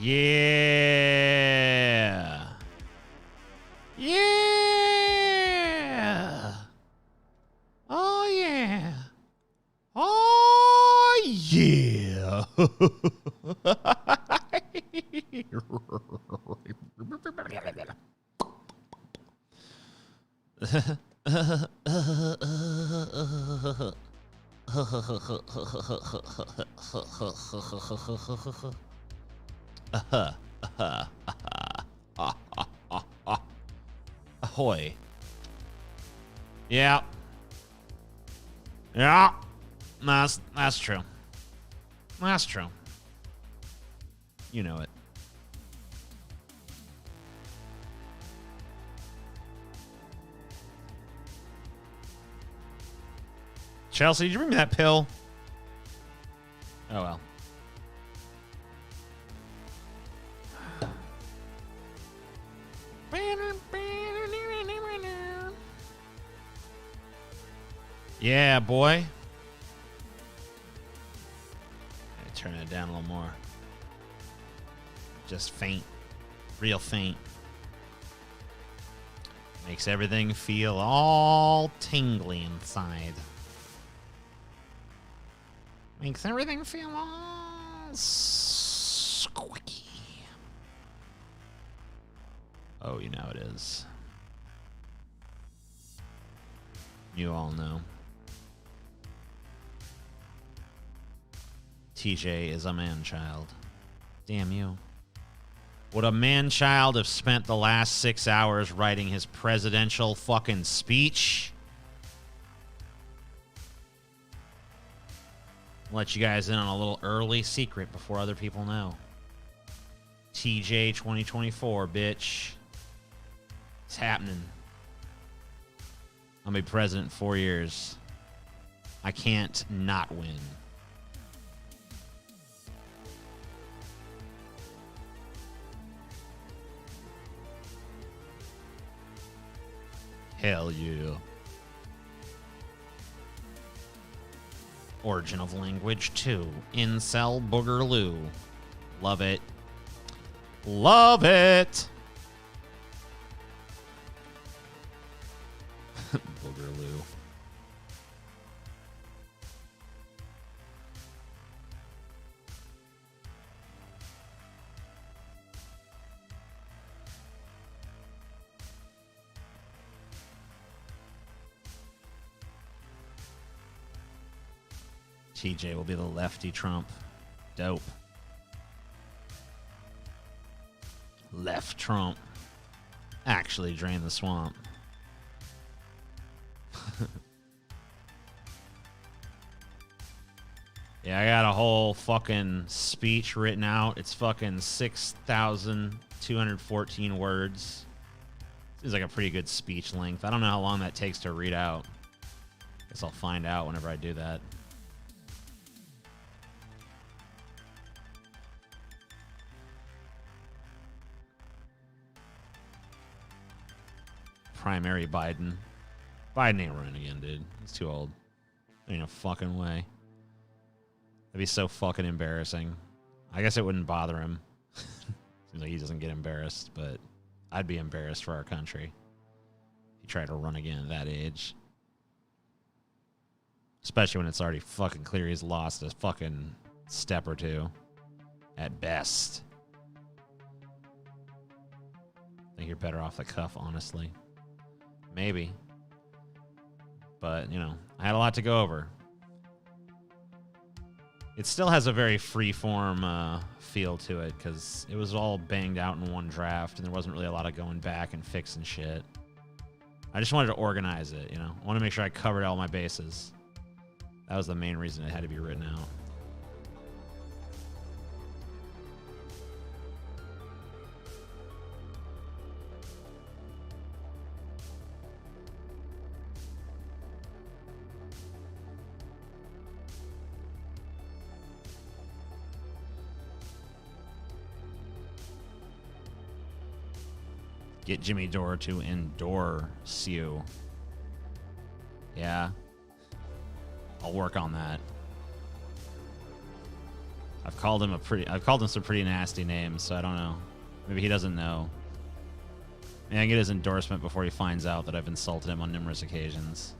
Yeah. Yeah. Oh, yeah. Oh, yeah. Ahoy. Yeah. Yeah. That's true. That's true. You know it. Chelsea, did you bring me that pill? Oh, well. Yeah, boy. Turn it down a little more. Just faint. Real faint. Makes everything feel all tingly inside. Makes everything feel all squeaky. Oh, you know it is. You all know. TJ is a man-child. Damn you. Would a man-child have spent the last 6 hours writing his presidential fucking speech? Let you guys in on a little early secret before other people know. TJ 2024, bitch. It's happening. I'll be president in 4 years. I can't not win. Hell yeah. Origin of language 2. Incel Boogerloo. Love it. Love it. Boogerloo. TJ will be the lefty Trump. Dope. Left Trump. Actually drain the swamp. Yeah, I got a whole fucking speech written out. It's fucking 6,214 words. Seems like a pretty good speech length. I don't know how long that takes to read out. Guess I'll find out whenever I do that. Primary Biden. Biden ain't running again, dude. He's too old. Ain't no fucking way. That'd be so fucking embarrassing. I guess it wouldn't bother him. Seems like he doesn't get embarrassed, but I'd be embarrassed for our country if he tried to run again at that age. Especially when it's already fucking clear he's lost a fucking step or two. At best. I think you're better off the cuff, honestly. Maybe. But, you know, I had a lot to go over. It still has a very free-form feel to it, because it was all banged out in one draft, and there wasn't really a lot of going back and fixing shit. I just wanted to organize it, you know? I want to make sure I covered all my bases. That was the main reason it had to be written out. Get Jimmy Dore to endorse you. Yeah. I'll work on that. I've called him some pretty nasty names, so I don't know. Maybe he doesn't know. Maybe I can get his endorsement before he finds out that I've insulted him on numerous occasions.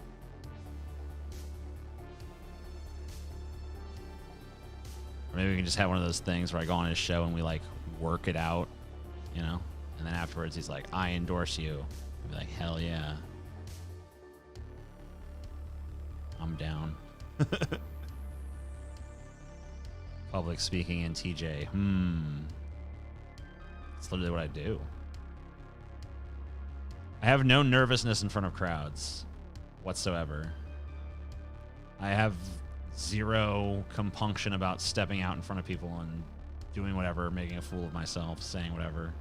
Or maybe we can just have one of those things where I go on his show and we like work it out, you know? And then afterwards he's like, I endorse you. I'd be like, hell yeah. I'm down. Public speaking in TJ. That's literally what I do. I have no nervousness in front of crowds whatsoever. I have zero compunction about stepping out in front of people and doing whatever, making a fool of myself, saying whatever.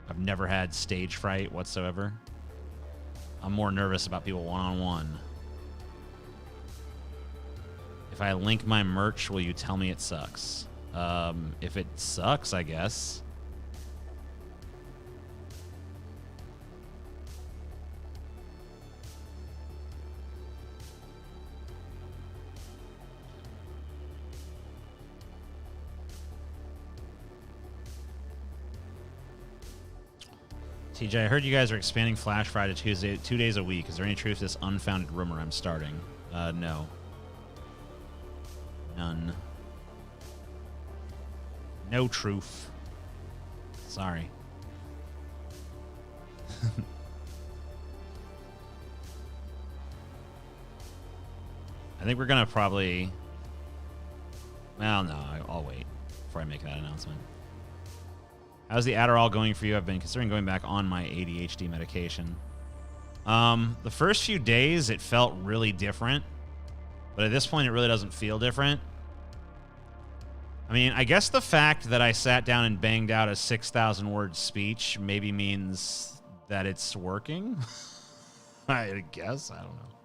I've never had stage fright whatsoever. I'm more nervous about people one-on-one. If I link my merch, will you tell me it sucks? If it sucks, I guess. TJ, I heard you guys are expanding Flash Friday to 2 days a week. Is there any truth to this unfounded rumor I'm starting? No. None. No truth. Sorry. I think we're gonna probably... Well, no, I'll wait before I make that announcement. How's the Adderall going for you? I've been considering going back on my ADHD medication. The first few days, it felt really different. But at this point, it really doesn't feel different. I mean, I guess the fact that I sat down and banged out a 6,000-word speech maybe means that it's working. I guess. I don't know.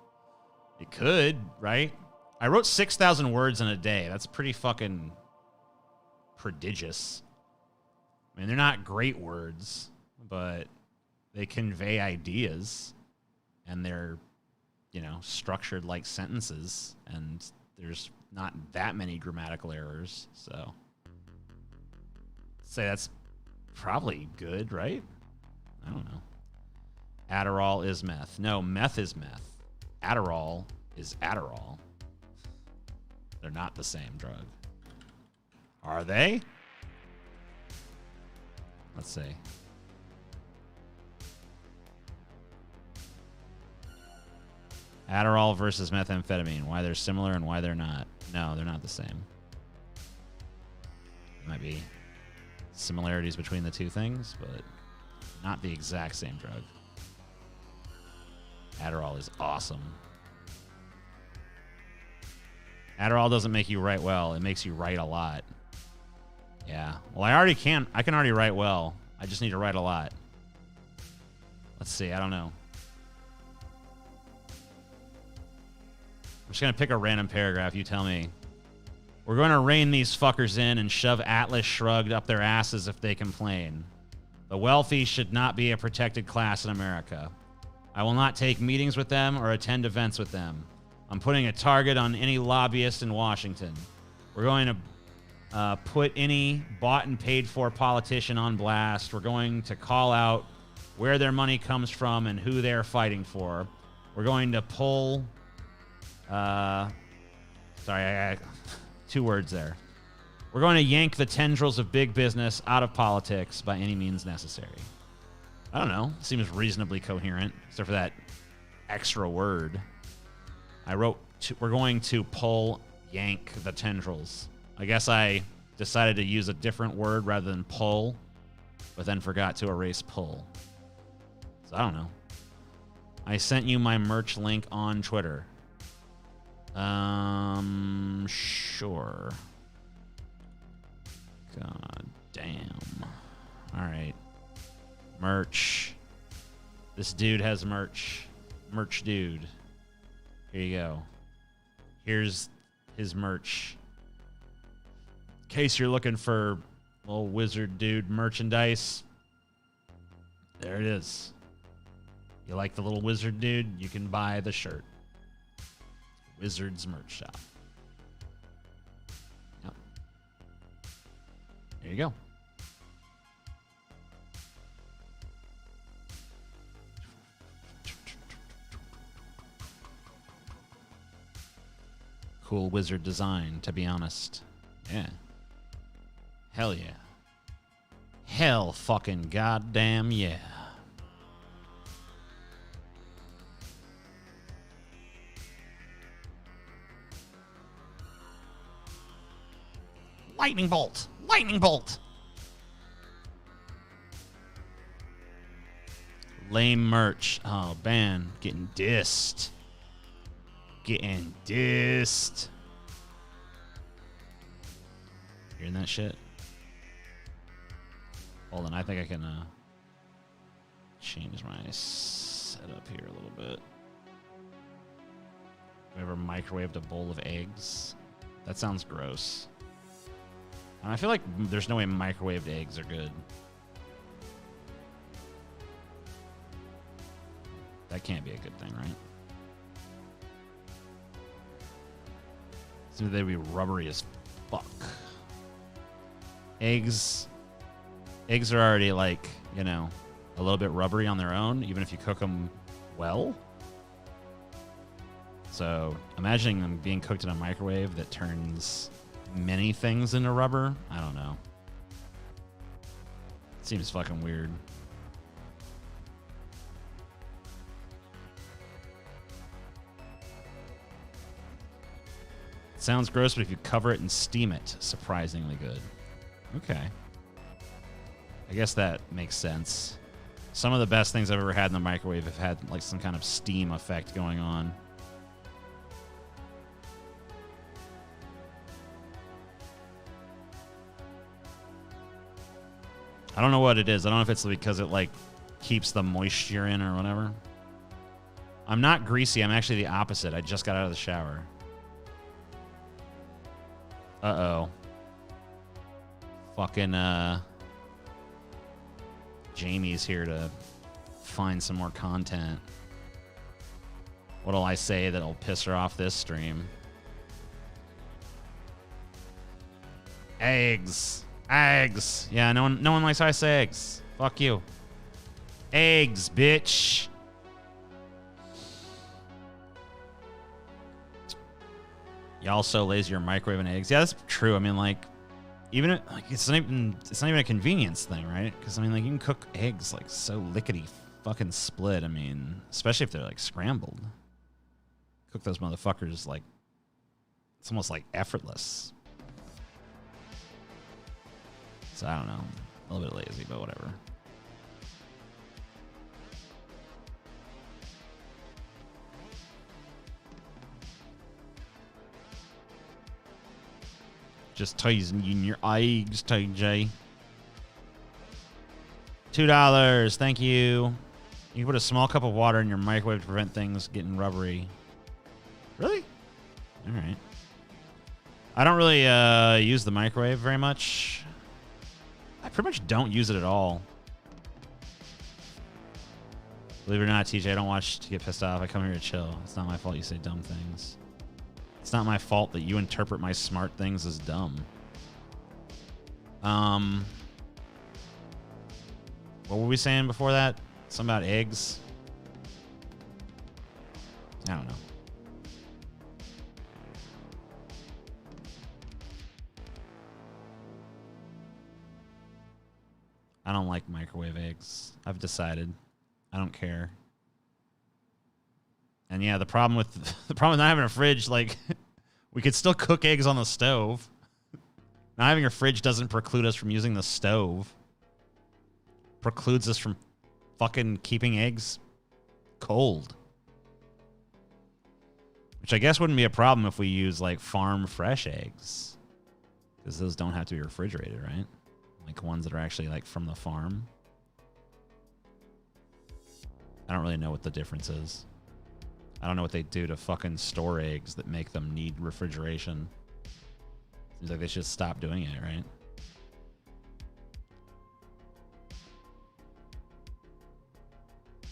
It could, right? I wrote 6,000 words in a day. That's pretty fucking prodigious. I mean, they're not great words, but they convey ideas. And they're, you know, structured like sentences, and there's not that many grammatical errors, so say that's probably good, right? I don't know. Adderall is meth. No, meth is meth. Adderall is Adderall. They're not the same drug. Are they? Let's see. Adderall versus methamphetamine. Why they're similar and why they're not. No, they're not the same. Might be similarities between the two things, but not the exact same drug. Adderall is awesome. Adderall doesn't make you write well. It makes you write a lot. Yeah. Well, I can already write well. I just need to write a lot. Let's see. I don't know. I'm just going to pick a random paragraph. You tell me. We're going to rein these fuckers in and shove Atlas Shrugged up their asses if they complain. The wealthy should not be a protected class in America. I will not take meetings with them or attend events with them. I'm putting a target on any lobbyist in Washington. We're going to put any bought and paid for politician on blast. We're going to call out where their money comes from and who they're fighting for. We're going to pull... sorry, I two words there. We're going to yank the tendrils of big business out of politics by any means necessary. I don't know. Seems reasonably coherent, except for that extra word. I wrote, we're going to yank the tendrils. I guess I decided to use a different word rather than pull, but then forgot to erase pull. So I don't know. I sent you my merch link on Twitter. Sure. God damn. All right. Merch. This dude has merch. Merch dude. Here you go. Here's his merch. In case you're looking for little wizard dude merchandise, there it is. You like the little wizard dude? You can buy the shirt. Wizards merch shop. Yep. There you go. Cool wizard design, to be honest. Yeah. Hell yeah. Hell fucking goddamn yeah. Lightning bolt! Lightning bolt! Lame merch. Oh, man. Getting dissed. Getting dissed. Hearing that shit? Hold on, I think I can change my setup here a little bit. Have you ever microwaved a bowl of eggs? That sounds gross. And I feel like there's no way microwaved eggs are good. That can't be a good thing, right? Seems they'd be rubbery as fuck. Eggs are already like, you know, a little bit rubbery on their own, even if you cook them well. So imagining them being cooked in a microwave that turns many things into rubber, I don't know. Seems fucking weird. Sounds gross, but if you cover it and steam it, surprisingly good. Okay. I guess that makes sense. Some of the best things I've ever had in the microwave have had like some kind of steam effect going on. I don't know what it is. I don't know if it's because it like keeps the moisture in or whatever. I'm not greasy. I'm actually the opposite. I just got out of the shower. Uh-oh. Fucking, Jamie's here to find some more content. What'll I say that'll piss her off this stream? Eggs. Eggs. Yeah, no one likes how I say eggs. Fuck you. Eggs, bitch. Y'all so lazy you're microwaving eggs. Yeah, that's true. I mean, like, even it, like it's not even a convenience thing, right? Because I mean, like, you can cook eggs like so lickety fucking split. I mean, especially if they're like scrambled. Cook those motherfuckers like it's almost like effortless. So I don't know, a little bit lazy, but whatever. Just teasing you in your eggs, TJ. $2. Thank you. You can put a small cup of water in your microwave to prevent things getting rubbery. Really? All right. I don't really use the microwave very much. I pretty much don't use it at all. Believe it or not, TJ, I don't watch to get pissed off. I come here to chill. It's not my fault you say dumb things. It's not my fault that you interpret my smart things as dumb. What were we saying before that? Something about eggs? I don't know. I don't like microwave eggs. I've decided. I don't care. And yeah, the problem with not having a fridge, like, we could still cook eggs on the stove. Not having a fridge doesn't preclude us from using the stove. Precludes us from fucking keeping eggs cold. Which I guess wouldn't be a problem if we use, like, farm fresh eggs. Because those don't have to be refrigerated, right? Like, ones that are actually, like, from the farm. I don't really know what the difference is. I don't know what they do to fucking store eggs that make them need refrigeration. Seems like they should stop doing it, right?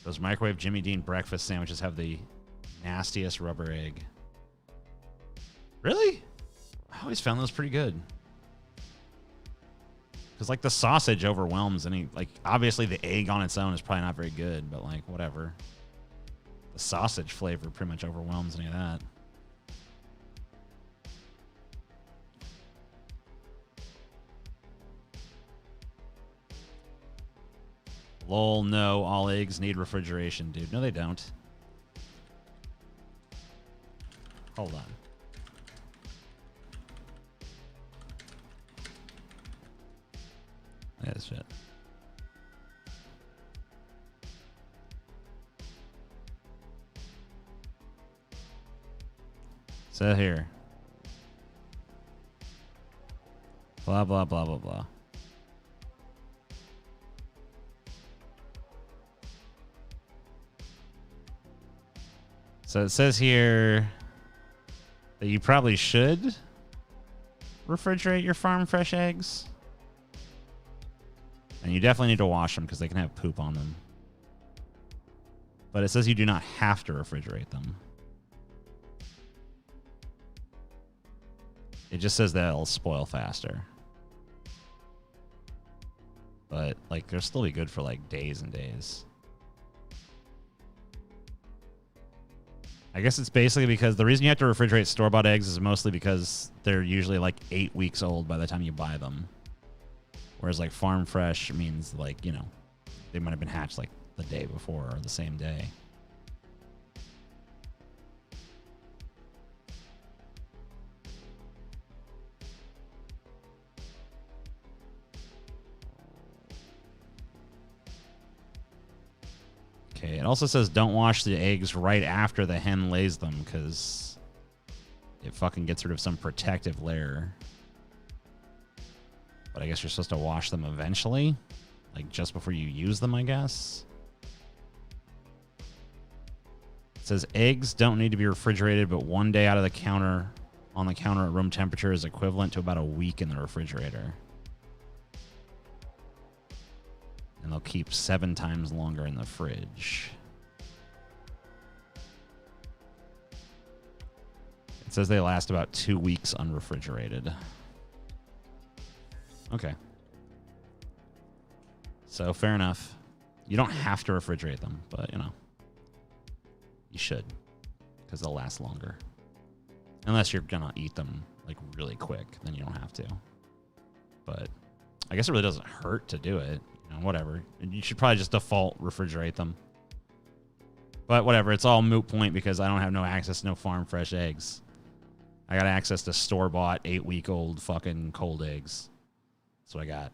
Those microwave Jimmy Dean breakfast sandwiches have the nastiest rubber egg. Really? I always found those pretty good. Because, like, the sausage overwhelms any... Like, obviously the egg on its own is probably not very good, but, like, whatever. The sausage flavor pretty much overwhelms any of that. Lol, no, all eggs need refrigeration, dude. No, they don't. Hold on. Look at this shit. So here. Blah, blah, blah, blah, blah. So it says here that you probably should refrigerate your farm fresh eggs. And you definitely need to wash them because they can have poop on them. But it says you do not have to refrigerate them. It just says that it'll spoil faster. But, like, they'll still be good for, like, days and days. I guess it's basically because the reason you have to refrigerate store-bought eggs is mostly because they're usually, like, 8 weeks old by the time you buy them. Whereas, like, farm fresh means, like, you know, they might have been hatched, like, the day before or the same day. Okay, it also says don't wash the eggs right after the hen lays them because it fucking gets rid of some protective layer. But I guess you're supposed to wash them eventually, like just before you use them, I guess. It says eggs don't need to be refrigerated, but 1 day out of the counter on the counter at room temperature is equivalent to about a week in the refrigerator. And they'll keep 7 times longer in the fridge. It says they last about 2 weeks unrefrigerated. Okay. So, fair enough. You don't have to refrigerate them, but, you know, you should. Because they'll last longer. Unless you're going to eat them, like, really quick. Then you don't have to. But I guess it really doesn't hurt to do it. You know, whatever. You should probably just default refrigerate them. But whatever. It's all moot point because I don't have no access to no farm fresh eggs. I got access to store-bought 8-week-old fucking cold eggs. That's what I got.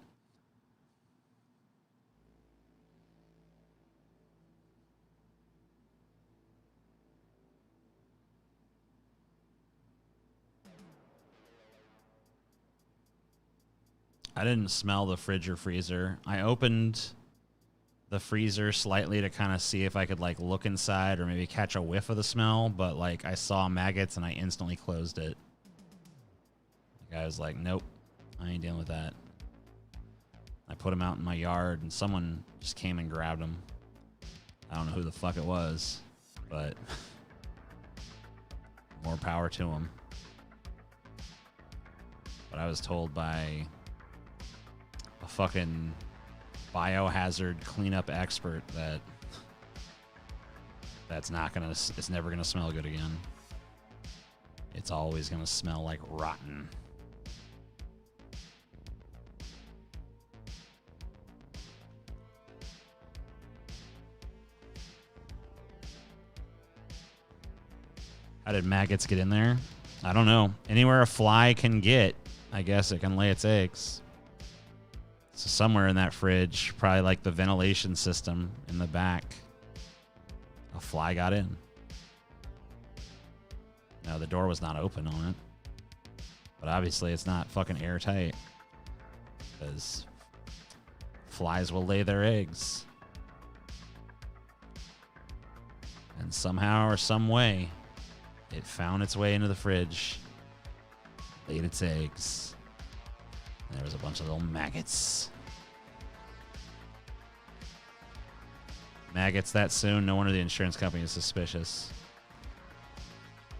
I didn't smell the fridge or freezer. I opened the freezer slightly to kind of see if I could, like, look inside or maybe catch a whiff of the smell, but, like, I saw maggots and I instantly closed it. Like, I was like, nope, I ain't dealing with that. I put them out in my yard and someone just came and grabbed them. I don't know who the fuck it was, but more power to them. But I was told by a fucking biohazard cleanup expert that that's not gonna, it's never gonna smell good again. It's always gonna smell like rotten. How did maggots get in there? I don't know. Anywhere a fly can get, I guess it can lay its eggs. So somewhere in that fridge, probably like the ventilation system in the back, a fly got in. No, the door was not open on it. But obviously it's not fucking airtight. Because flies will lay their eggs. And somehow or some way, it found its way into the fridge, laid its eggs, and there was a bunch of little maggots. Maggots that soon? No wonder the insurance company is suspicious.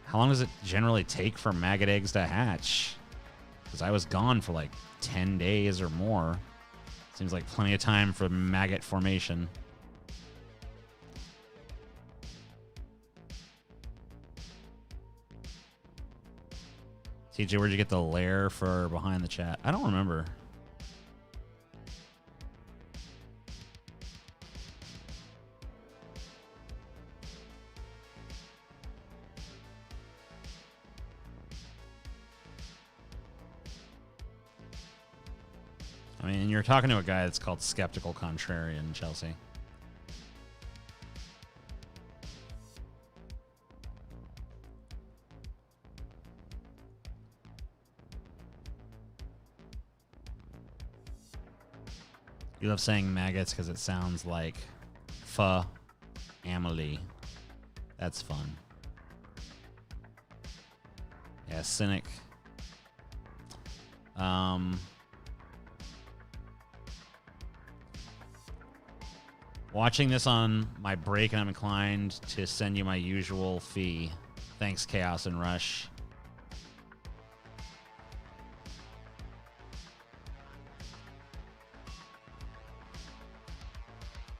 How long does it generally take for maggot eggs to hatch? Because I was gone for like 10 days or more. Seems like plenty of time for maggot formation. TJ, where'd you get the lair for behind the chat? I don't remember. I mean, you're talking to a guy that's called Skeptical Contrarian, Chelsea. You love saying maggots because it sounds like family. That's fun. Yeah, cynic. Watching this on my break, and I'm inclined to send you my usual fee. Thanks, Chaos and Rush.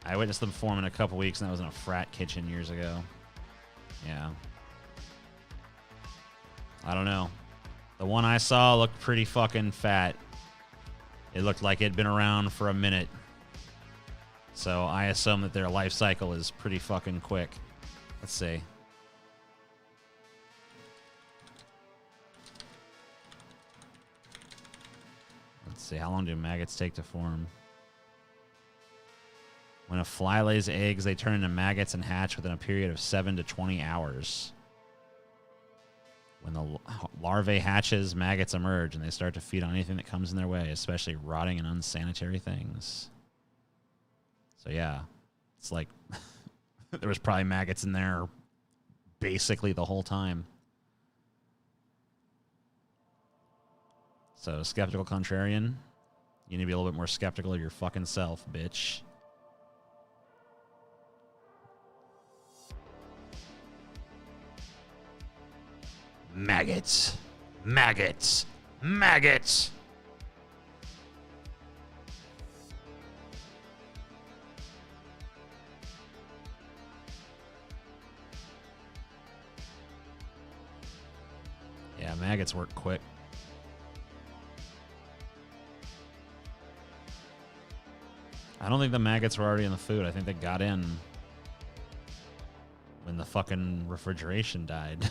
I witnessed them form in a couple weeks, and that was in a frat kitchen years ago. Yeah. I don't know. The one I saw looked pretty fucking fat. It looked like it'd been around for a minute. So I assume that their life cycle is pretty fucking quick. Let's see. Let's see. How long do maggots take to form? When a fly lays eggs, they turn into maggots and hatch within a period of 7 to 20 hours. When the larvae hatches, maggots emerge, and they start to feed on anything that comes in their way, especially rotting and unsanitary things. So yeah, it's like there was probably maggots in there basically the whole time. So Skeptical Contrarian, you need to be a little bit more skeptical of your fucking self, bitch. Maggots. Maggots. Maggots. Yeah, maggots work quick. I don't think the maggots were already in the food. I think they got in when the fucking refrigeration died.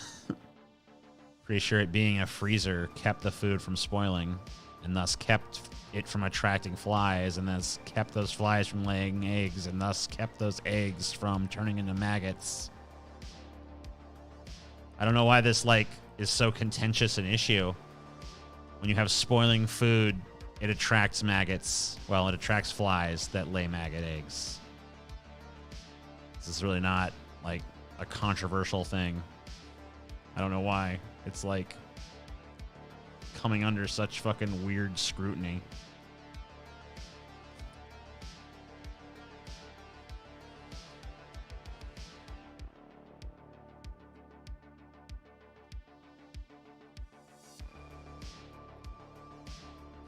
Pretty sure it being a freezer kept the food from spoiling and thus kept it from attracting flies and thus kept those flies from laying eggs and thus kept those eggs from turning into maggots. I don't know why this, like, is so contentious an issue. When you have spoiling food, it attracts maggots. Well, it attracts flies that lay maggot eggs. This is really not, like, a controversial thing. I don't know why. It's, like, coming under such fucking weird scrutiny.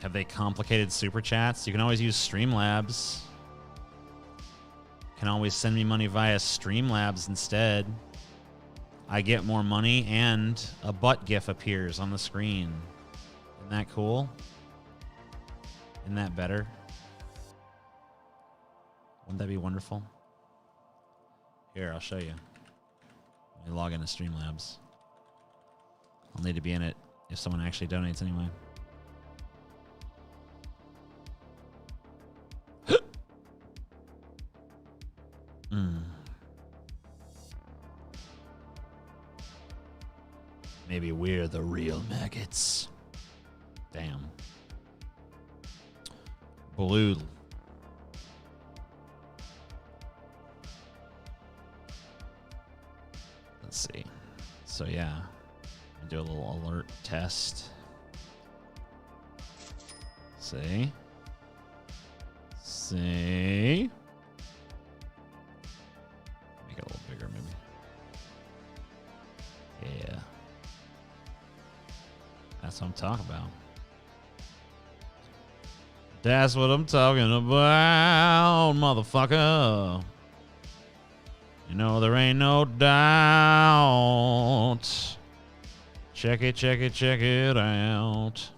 Have they complicated super chats? You can always use Streamlabs. You can always send me money via Streamlabs instead. I get more money and a butt gif appears on the screen. Isn't that cool? Isn't that better? Wouldn't that be wonderful? Here, I'll show you. Let me log into Streamlabs. I'll need to be in it if someone actually donates anyway. Maybe we're the real maggots. Damn. Blue. Let's see. So yeah, do a little alert test. See? See? Make it a little bigger, maybe. Yeah. That's what I'm talking about. That's what I'm talking about, motherfucker. You know there ain't no doubt. Check it, check it, check it out.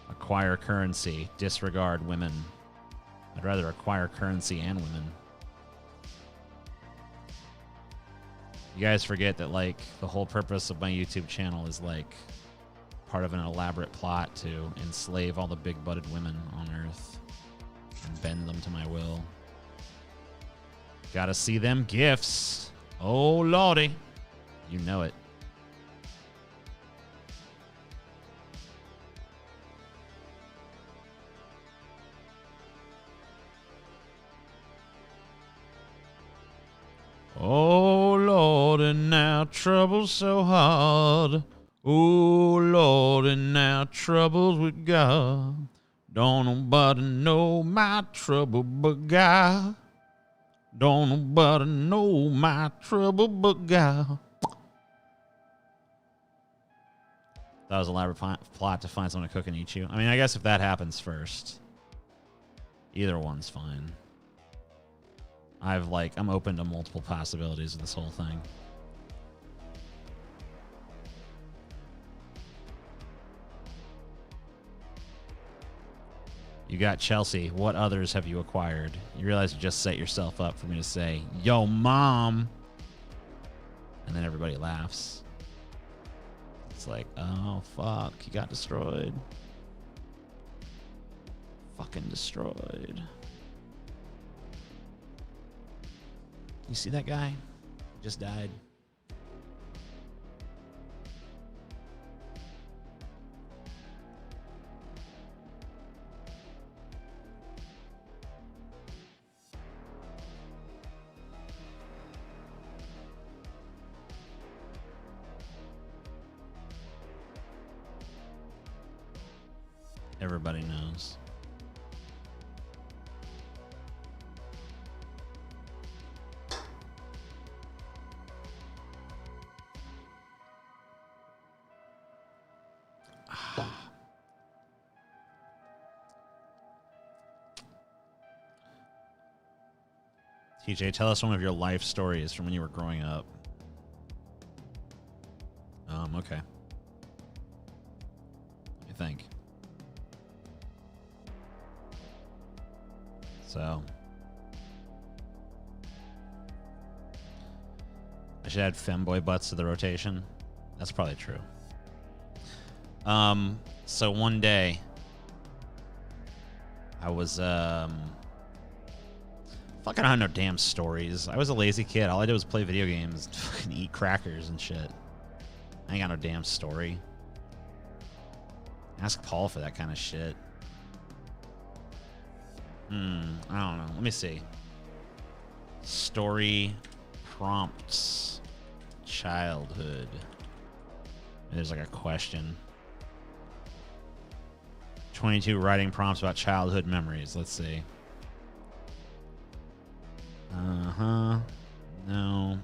Acquire currency. Disregard women. I'd rather acquire currency and women. You guys forget that, like, the whole purpose of my YouTube channel is, like, part of an elaborate plot to enslave all the big-butted women on Earth and bend them to my will. Gotta see them gifts. Oh, lordy. You know it. Oh, Lord, and now trouble's so hard. Oh, Lord, and now trouble's with God. Don't nobody know my trouble but God. Don't nobody know my trouble but God. That was an elaborate plot to find someone to cook and eat you. I mean, I guess if that happens first, either one's fine. I'm open to multiple possibilities of this whole thing. You got Chelsea. What others have you acquired? You realize you just set yourself up for me to say, yo, mom. And then everybody laughs. It's like, oh, fuck. He got destroyed. Fucking destroyed. You see that guy? He just died. Everybody knows. TJ, tell us one of your life stories from when you were growing up. Okay. Let me think. So, I should add femboy butts to the rotation. That's probably true. So one day, I was, fucking, I don't know damn stories. I was a lazy kid. All I did was play video games and fucking eat crackers and shit. I ain't got no damn story. Ask Paul for that kind of shit. I don't know. Let me see. Story prompts. Childhood. There's like a question. 22 writing prompts about childhood memories. Let's see. No. No.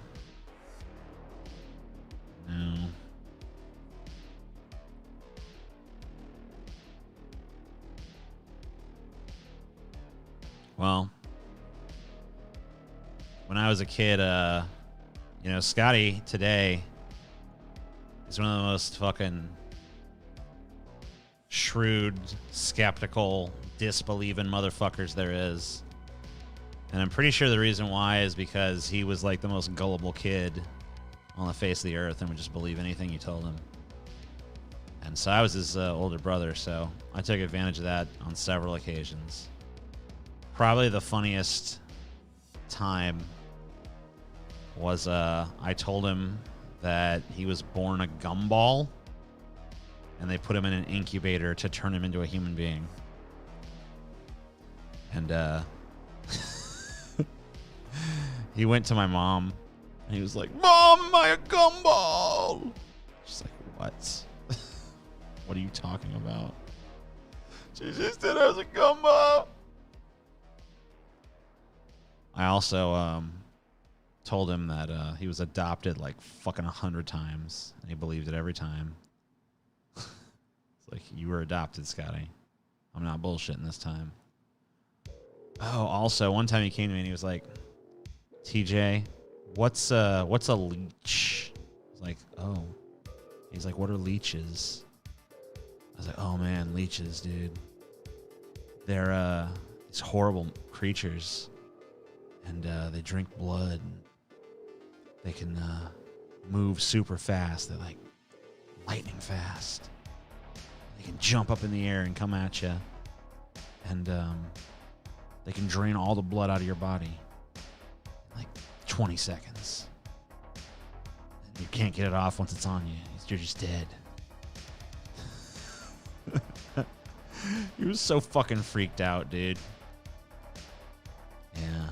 Well, when I was a kid, you know, Scotty today is one of the most fucking shrewd, skeptical, disbelieving motherfuckers there is. And I'm pretty sure the reason why is because he was like the most gullible kid on the face of the earth and would just believe anything you told him. And so I was his older brother, so I took advantage of that on several occasions. Probably the funniest time was I told him that he was born a gumball and they put him in an incubator to turn him into a human being. And he went to my mom and he was like, "Mom, am I a gumball?" She's like, "What? What are you talking about?" She just said I was a gumball. I also told him that he was adopted like fucking 100 times, and he believed it every time. It's like, you were adopted, Scotty. I'm not bullshitting this time. Oh, also, one time he came to me and he was like, TJ, what's a leech? I was like, oh. He's like, what are leeches? I was like, oh man, leeches, dude. They're these horrible creatures. And they drink blood. They can move super fast. They're like lightning fast. They can jump up in the air and come at you. And they can drain all the blood out of your body in like 20 seconds. And you can't get it off once it's on you. You're just dead. He was so fucking freaked out, dude. Yeah.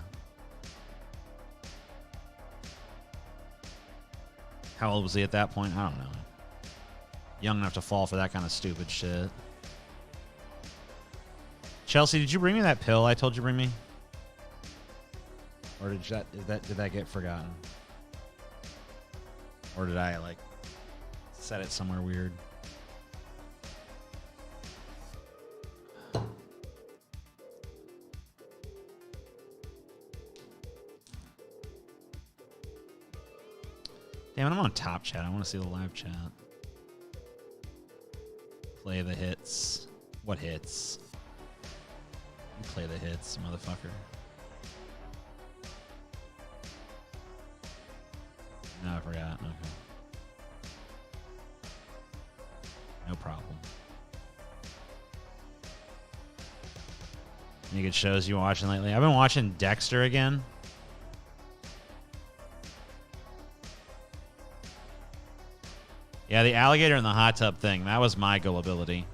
How old was he at that point? I don't know. Young enough to fall for that kind of stupid shit. Chelsea, did you bring me that pill I told you to bring me? Or did that get forgotten? Or did I like set it somewhere weird? Damn it, I'm on top chat. I want to see the live chat. Play the hits. What hits? You play the hits, motherfucker. No, I forgot. Okay. No problem. Any good shows you watching lately? I've been watching Dexter again. Yeah, the alligator in the hot tub thing. That was my gullibility.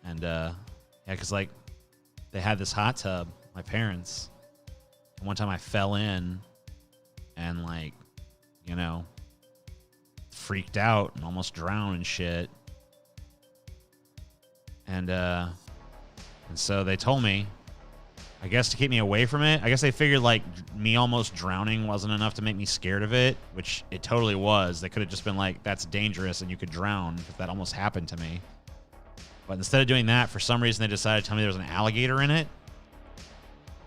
And, yeah, because, like, they had this hot tub, my parents. And one time I fell in and, like, you know, freaked out and almost drowned and shit. And so they told me, I guess to keep me away from it, I guess they figured like me almost drowning wasn't enough to make me scared of it, which it totally was. They could have just been like, that's dangerous and you could drown, if that almost happened to me. But instead of doing that, for some reason they decided to tell me there was an alligator in it.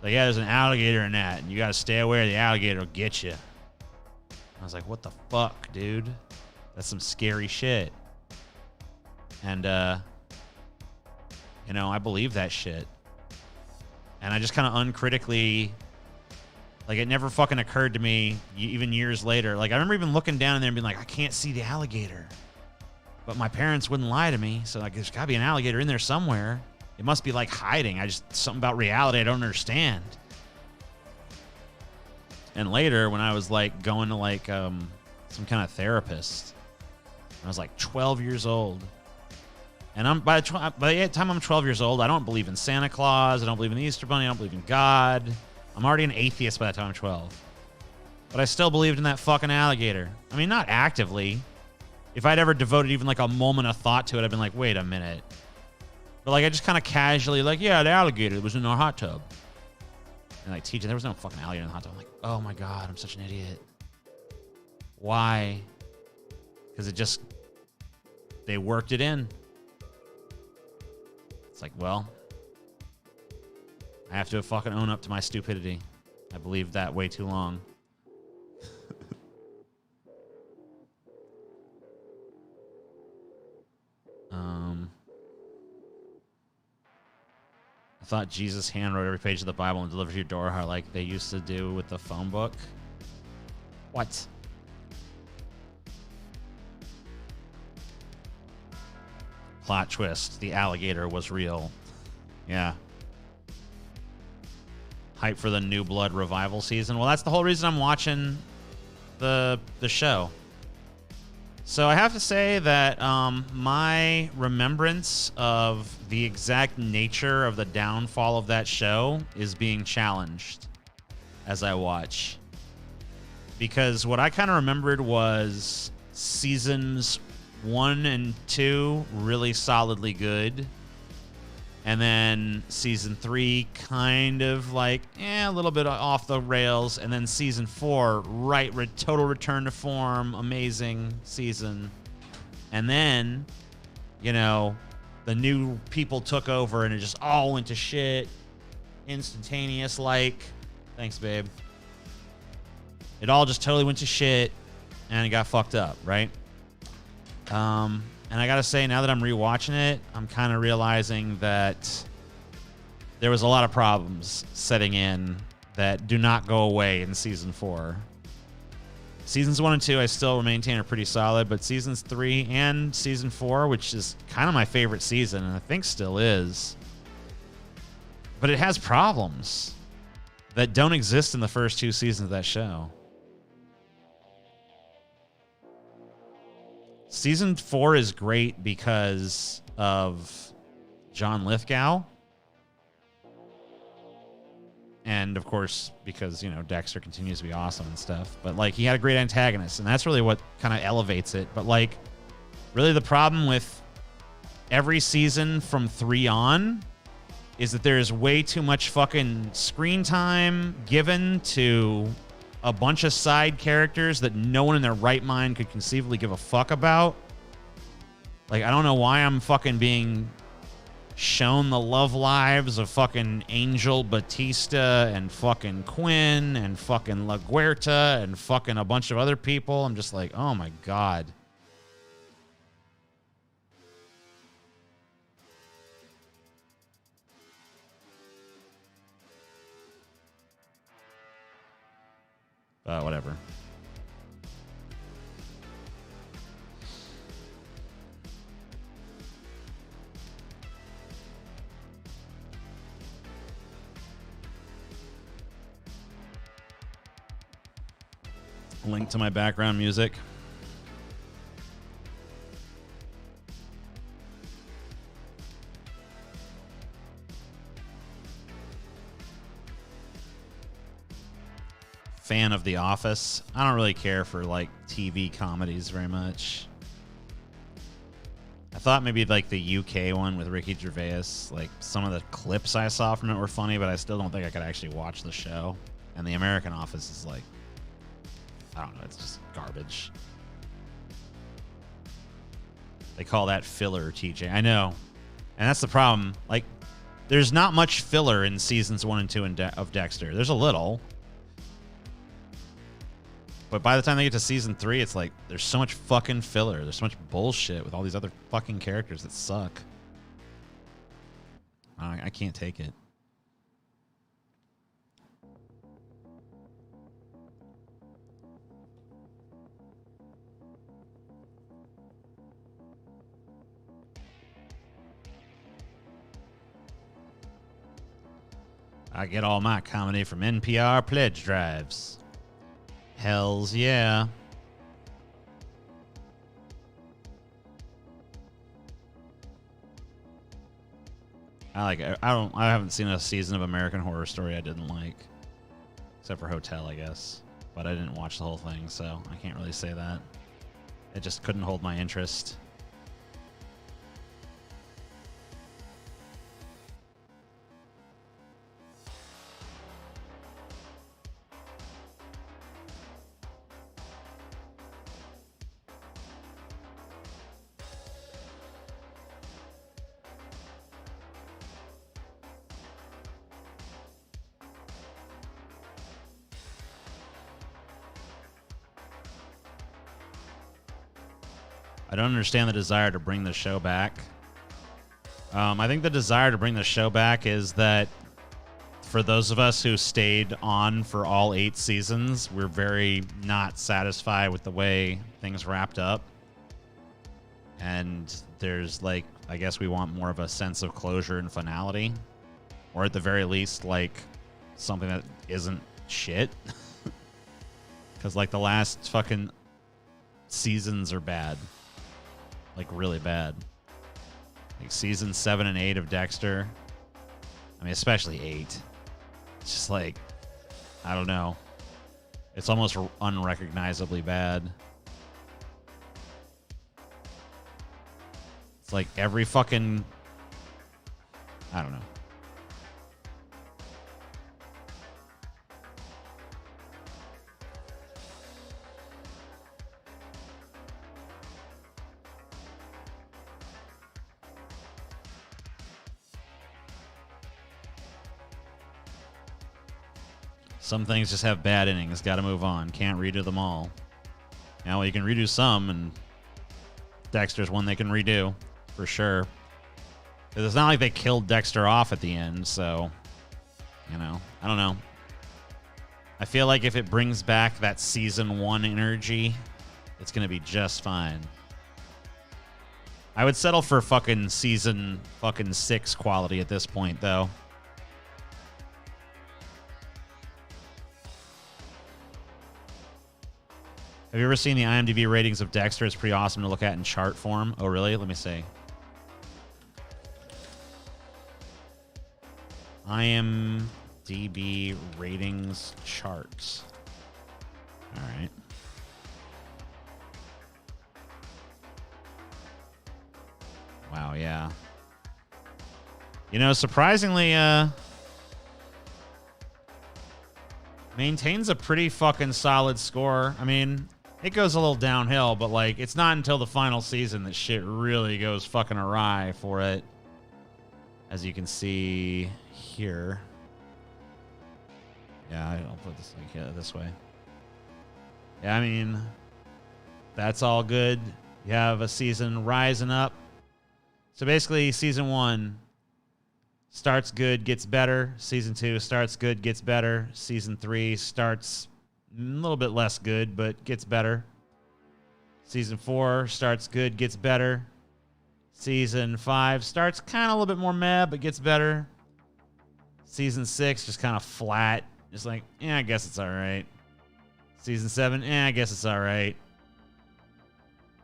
Like, yeah, there's an alligator in that, and you gotta stay aware, the alligator will get you. I was like, what the fuck, dude? That's some scary shit. And, you know, I believe that shit. And I just kind of uncritically, like, it never fucking occurred to me, even years later. Like, I remember even looking down in there and being like, I can't see the alligator. But my parents wouldn't lie to me, so, like, there's gotta be an alligator in there somewhere. It must be, like, hiding. Something about reality I don't understand. And later, when I was, like, going to, like, some kind of therapist, I was, like, 12 years old. And by the time I'm 12 years old, I don't believe in Santa Claus. I don't believe in the Easter Bunny. I don't believe in God. I'm already an atheist by the time I'm 12. But I still believed in that fucking alligator. I mean, not actively. If I'd ever devoted even like a moment of thought to it, I'd been like, wait a minute. But like I just kind of casually like, yeah, the alligator was in our hot tub. And like teaching, there was no fucking alligator in the hot tub. I'm like, oh my God, I'm such an idiot. Why? Because they worked it in. It's like, well, I have to fucking own up to my stupidity. I believed that way too long. I thought Jesus handwrote every page of the Bible and delivered to your door, how like they used to do with the phone book. What? Plot twist. The alligator was real. Yeah. Hype for the New Blood revival season. Well, that's the whole reason I'm watching the show. So I have to say that my remembrance of the exact nature of the downfall of that show is being challenged as I watch. Because what I kind of remembered was seasons 1 and 2 really solidly good. And then season 3 kind of like, a little bit off the rails. And then season 4, total return to form, amazing season. And then, you know, the new people took over and it just all went to shit. Instantaneous, like, thanks, babe. It all just totally went to shit and it got fucked up, right? And I gotta say, now that I'm rewatching it, I'm kind of realizing that there was a lot of problems setting in that do not go away in season 4. Seasons 1 and 2, I still maintain are pretty solid, but seasons 3 and season 4, which is kind of my favorite season, and I think still is, but it has problems that don't exist in the first 2 seasons of that show. Season 4 is great because of John Lithgow. And, of course, because, you know, Dexter continues to be awesome and stuff. But, like, he had a great antagonist, and that's really what kind of elevates it. But, like, really the problem with every season from 3 on is that there's way too much fucking screen time given to a bunch of side characters that no one in their right mind could conceivably give a fuck about. Like, I don't know why I'm fucking being shown the love lives of fucking Angel Batista and fucking Quinn and fucking La Guerta and fucking a bunch of other people. I'm just like, oh my God. Whatever. Link to my background music. Fan of The Office. I don't really care for like TV comedies very much. I thought maybe like the UK one with Ricky Gervais, like some of the clips I saw from it were funny, but I still don't think I could actually watch the show. And the American Office is like, I don't know, it's just garbage. They call that filler, TJ. I know. And that's the problem. Like, there's not much filler in seasons 1 and 2 of Dexter. There's a little. But by the time they get to season 3, it's like, there's so much fucking filler. There's so much bullshit with all these other fucking characters that suck. I can't take it. I get all my comedy from NPR pledge drives. Hells yeah. I like it. I haven't seen a season of American Horror Story I didn't like. Except for Hotel, I guess. But I didn't watch the whole thing, so I can't really say that. It just couldn't hold my interest. I don't understand the desire to bring the show back. I think the desire to bring the show back is that for those of us who stayed on for all 8 seasons, we're very not satisfied with the way things wrapped up. And there's like, I guess we want more of a sense of closure and finality. Or at the very least, like something that isn't shit. Because like the last fucking seasons are bad. Like really bad. Like season 7 and 8 of Dexter. I mean, especially 8. It's just like, I don't know. It's almost unrecognizably bad. It's like every fucking I don't know. Some things just have bad innings. Got to move on. Can't redo them all. Yeah, well, you can redo some, and Dexter's one they can redo, for sure. Because it's not like they killed Dexter off at the end, so, you know, I don't know. I feel like if it brings back that season 1 energy, it's going to be just fine. I would settle for fucking season 6 quality at this point, though. Have you ever seen the IMDb ratings of Dexter? It's pretty awesome to look at in chart form. Oh, really? Let me see. IMDb ratings charts. All right. Wow, yeah. You know, surprisingly, maintains a pretty fucking solid score. I mean, it goes a little downhill, but, like, it's not until the final season that shit really goes fucking awry for it. As you can see here. Yeah, I'll put this like this way. Yeah, I mean, that's all good. You have a season rising up. So basically, season 1 starts good, gets better. Season 2 starts good, gets better. Season 3 starts a little bit less good, but gets better. Season 4 starts good, gets better. Season 5 starts kind of a little bit more meh, but gets better. Season 6 just kind of flat. Just like, yeah, I guess it's all right. Season 7, I guess it's all right.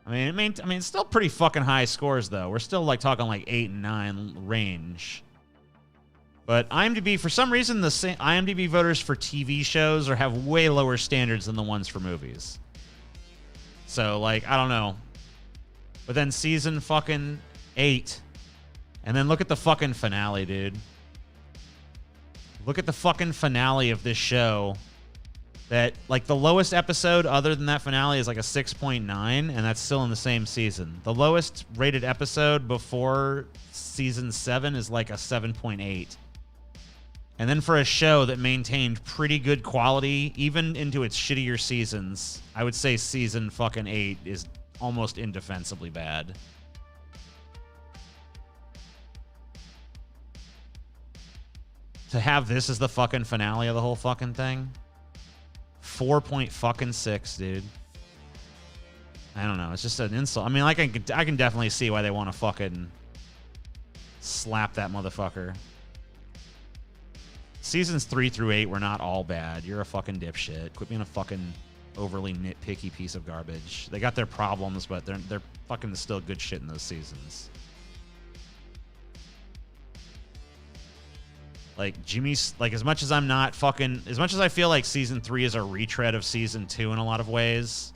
I mean, it's still pretty fucking high scores, though. We're still, like, talking, like, 8 and 9 range. But IMDb, for some reason, the IMDb voters for TV shows have way lower standards than the ones for movies. So, like, I don't know. But then season fucking 8. And then look at the fucking finale, dude. Look at the fucking finale of this show. That, like, the lowest episode other than that finale is like a 6.9, and that's still in the same season. The lowest rated episode before season 7 is like a 7.8. And then for a show that maintained pretty good quality, even into its shittier seasons, I would say season fucking 8 is almost indefensibly bad. To have this as the fucking finale of the whole fucking thing? 4.6, dude. I don't know. It's just an insult. I mean, I can definitely see why they want to fucking slap that motherfucker. Seasons 3 through 8 were not all bad. You're a fucking dipshit. Quit being a fucking overly nitpicky piece of garbage. They got their problems, but they're fucking still good shit in those seasons. Like, Jimmy's, like, as much as I feel like season 3 is a retread of season 2 in a lot of ways,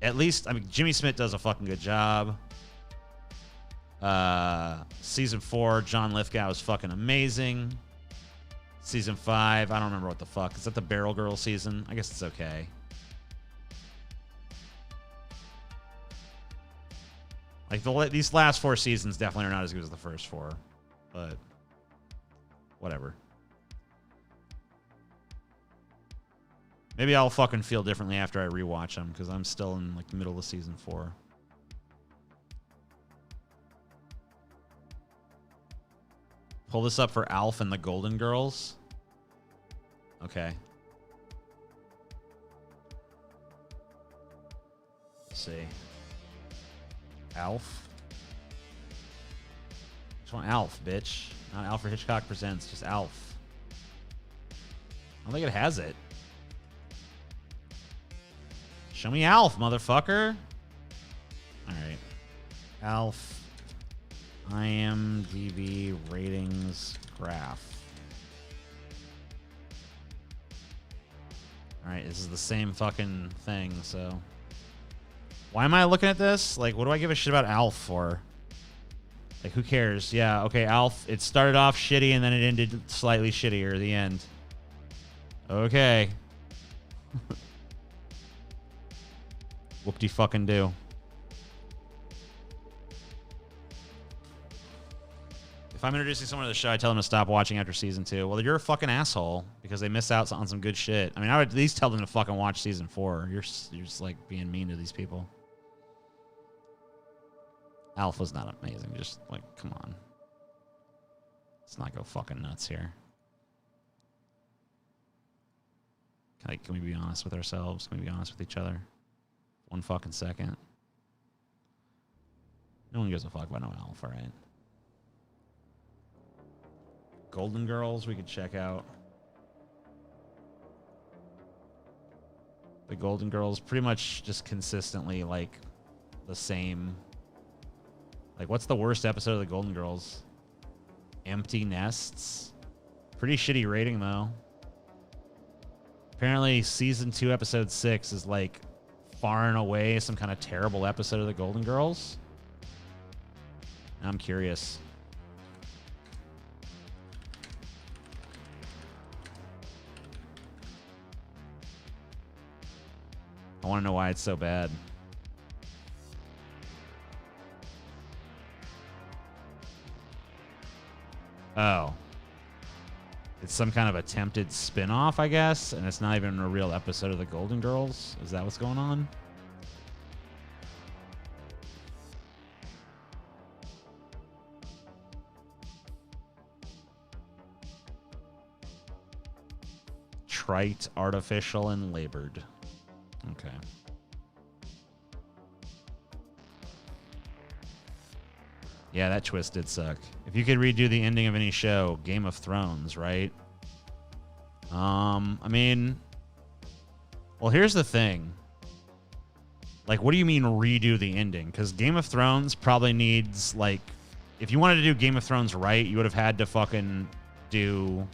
at least, I mean, Jimmy Smith does a fucking good job. Season 4, John Lithgow is fucking amazing. Season 5, I don't remember what the fuck. Is that the Barrel Girl season? I guess it's okay. Like, these last 4 seasons definitely are not as good as the first 4, but whatever. Maybe I'll fucking feel differently after I rewatch them, because I'm still in, like, the middle of season 4. Pull this up for Alf and the Golden Girls. Okay. Let's see. Alf. Just want Alf, bitch. Not Alfred Hitchcock Presents, just Alf. I don't think it has it. Show me Alf, motherfucker. Alright. Alf. IMDb ratings graph. Alright, this is the same fucking thing, so. Why am I looking at this? Like, what do I give a shit about Alf for? Like, who cares? Yeah, okay, Alf, it started off shitty and then it ended slightly shittier at the end. Okay. Whoop-de-fucking-do. If I'm introducing someone to the show, I tell them to stop watching after season 2. Well, you're a fucking asshole because they miss out on some good shit. I mean, I would at least tell them to fucking watch season 4. You're just like being mean to these people. Alpha's not amazing. Just like, come on. Let's not go fucking nuts here. Like, can we be honest with ourselves? Can we be honest with each other? One fucking second. No one gives a fuck about no Alpha, right? Golden Girls we could check out. The Golden Girls pretty much just consistently like the same. Like, what's the worst episode of the Golden Girls? Empty Nests. Pretty shitty rating though. Apparently season 2 episode 6 is like far and away some kind of terrible episode of the Golden Girls. I'm curious. I want to know why it's so bad. Oh. It's some kind of attempted spin-off, I guess, and it's not even a real episode of the Golden Girls. Is that what's going on? Trite, artificial, and labored. Okay. Yeah, that twist did suck. If you could redo the ending of any show, Game of Thrones, right? I mean, well, here's the thing. Like, what do you mean redo the ending? Because Game of Thrones probably needs, like, if you wanted to do Game of Thrones right, you would have had to fucking do,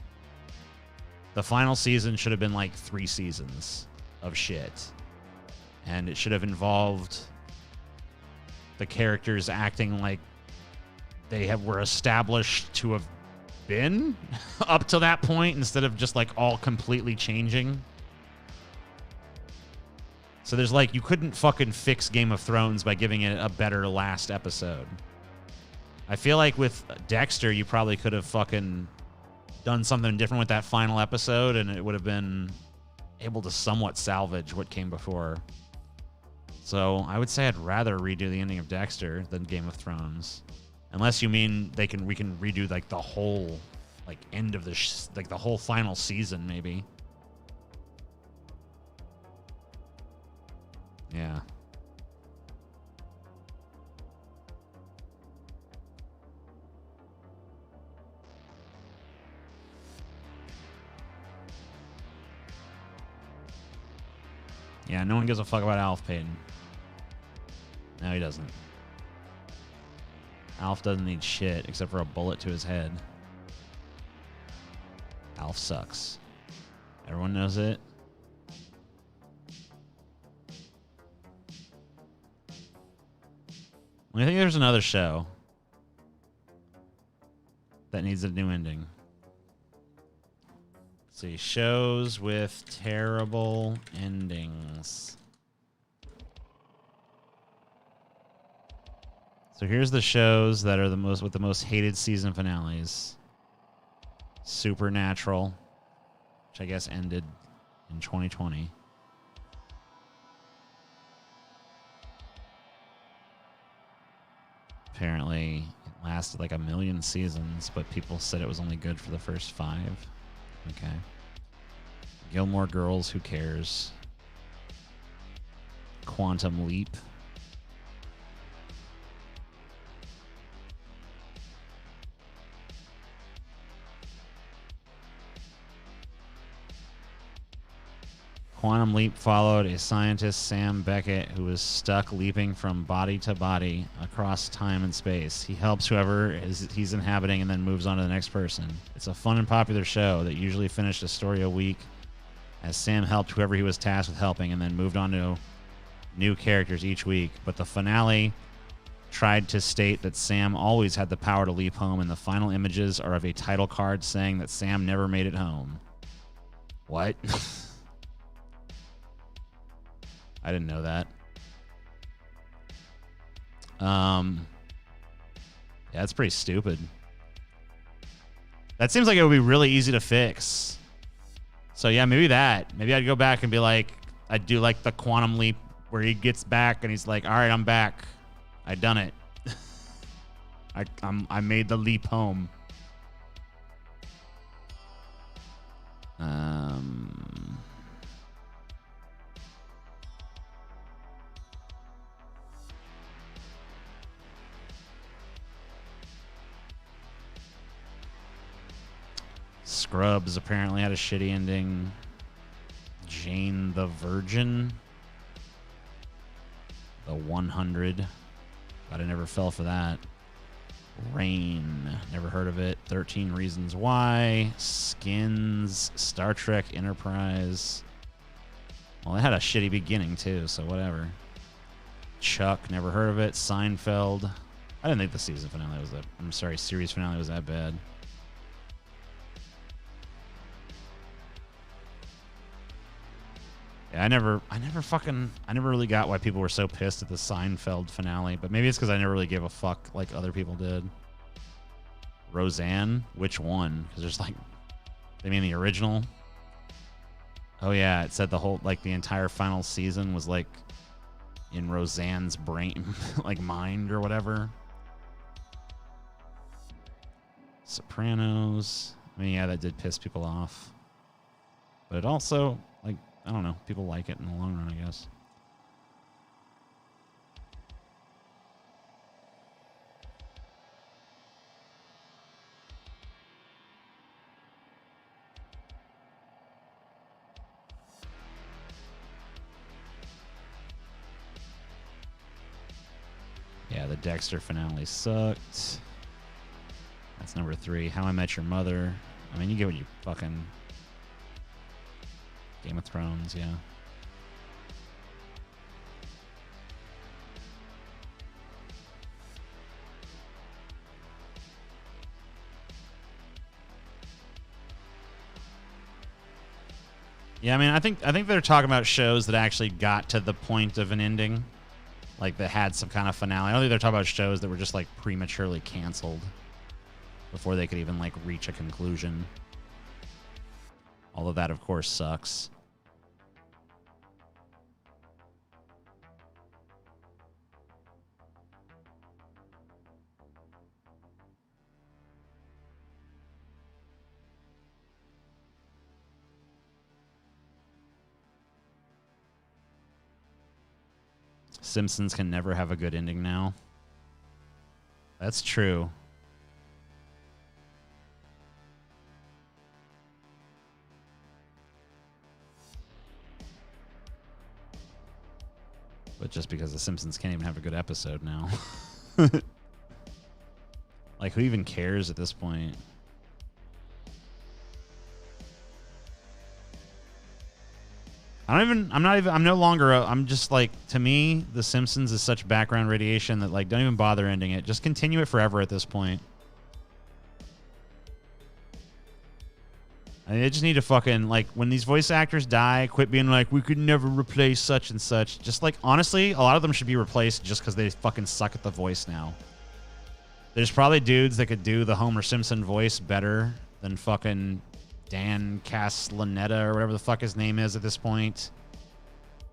the final season should have been like 3 seasons of shit. And it should have involved the characters acting like they were established to have been up to that point instead of just like all completely changing. So there's like, you couldn't fucking fix Game of Thrones by giving it a better last episode. I feel like with Dexter, you probably could have fucking done something different with that final episode and it would have been able to somewhat salvage what came before. So I would say I'd rather redo the ending of Dexter than Game of Thrones. Unless you mean we can redo like the whole like end of the like the whole final season maybe. Yeah. Yeah, no one gives a fuck about Alf Payton. No, he doesn't. Alf doesn't need shit except for a bullet to his head. Alf sucks. Everyone knows it. I think there's another show that needs a new ending. Let's see, shows with terrible endings. So here's the shows that are with the most hated season finales. Supernatural, which I guess ended in 2020. Apparently, it lasted like 1 million seasons, but people said it was only good for the first 5. Okay. Gilmore Girls, who cares? Quantum Leap. Quantum Leap followed a scientist, Sam Beckett, who was stuck leaping from body to body across time and space. He helps whoever he's inhabiting and then moves on to the next person. It's a fun and popular show that usually finished a story a week as Sam helped whoever he was tasked with helping and then moved on to new characters each week. But the finale tried to state that Sam always had the power to leap home, and the final images are of a title card saying that Sam never made it home. What? I didn't know that. Yeah, that's pretty stupid. That seems like it would be really easy to fix. So yeah, maybe that. Maybe I'd go back and be like, I'd do like the quantum leap where he gets back and he's like, all right, I'm back. I done it. I made the leap home. Scrubs apparently had a shitty ending. Jane the Virgin. The 100. But I never fell for that. Rain. Never heard of it. 13 Reasons Why. Skins. Star Trek Enterprise. Well, it had a shitty beginning, too, so whatever. Chuck. Never heard of it. Seinfeld. I didn't think the season finale was that... I'm sorry, series finale was that bad. Yeah, I never really got why people were so pissed at the Seinfeld finale, but maybe it's because I never really gave a fuck like other people did. Roseanne? Which one? Because there's like, they mean the original? Oh yeah, it said the whole, like the entire final season was like in Roseanne's brain, like mind or whatever. Sopranos. I mean, yeah, that did piss people off. But it also, like, I don't know. People like it in the long run, I guess. Yeah, the Dexter finale sucked. That's number 3. How I Met Your Mother. I mean, you get what you fucking... Game of Thrones, yeah. Yeah, I mean, I think they're talking about shows that actually got to the point of an ending, like that had some kind of finale. I don't think they're talking about shows that were just like prematurely canceled before they could even like reach a conclusion. All of that, of course, sucks. Simpsons can never have a good ending now. That's true. But just because the Simpsons can't even have a good episode now. Like, who even cares at this point? I'm no longer, I'm just like, to me, The Simpsons is such background radiation that, like, don't even bother ending it. Just continue it forever at this point. I mean, they just need to fucking, like, when these voice actors die, quit being like, we could never replace such and such. Just, like, honestly, a lot of them should be replaced just because they fucking suck at the voice now. There's probably dudes that could do the Homer Simpson voice better than fucking Dan Castellaneta or whatever the fuck his name is at this point.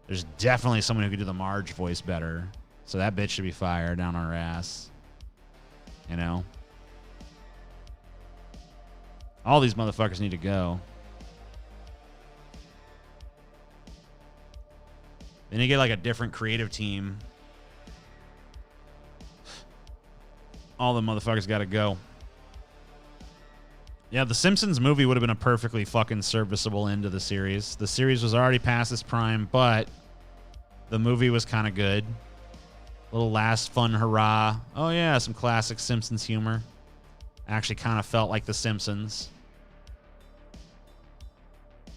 There's definitely someone who could do the Marge voice better. So that bitch should be fired down our ass. You know? All these motherfuckers need to go. Then you get like a different creative team. All the motherfuckers got to go. Yeah, the Simpsons movie would have been a perfectly fucking serviceable end to the series. The series was already past its prime, but the movie was kind of good. Little last fun hurrah. Oh yeah, some classic Simpsons humor. Actually kind of felt like The Simpsons.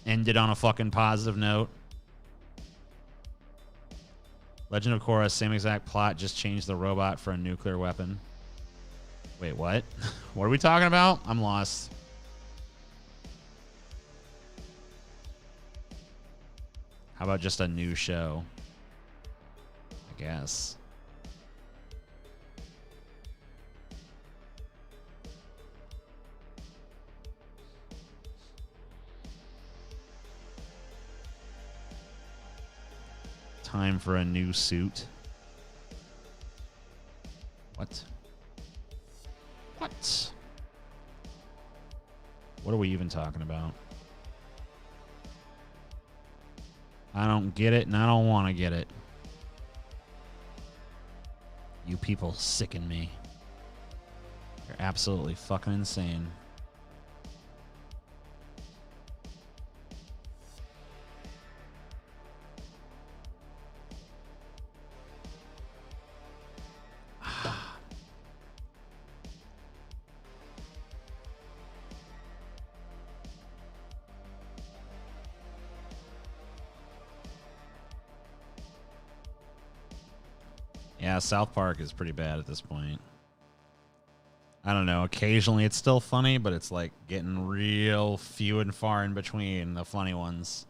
Ended on a fucking positive note. Legend of Korra, same exact plot, just changed the robot for a nuclear weapon. Wait, what? What are we talking about? I'm lost. How about just a new show? I guess. Time for a new suit. What? What? What are we even talking about? I don't get it, and I don't want to get it. You people sicken me. You're absolutely fucking insane. Yeah, South Park is pretty bad at this point. I don't know. Occasionally it's still funny, but it's like getting real few and far in between the funny ones.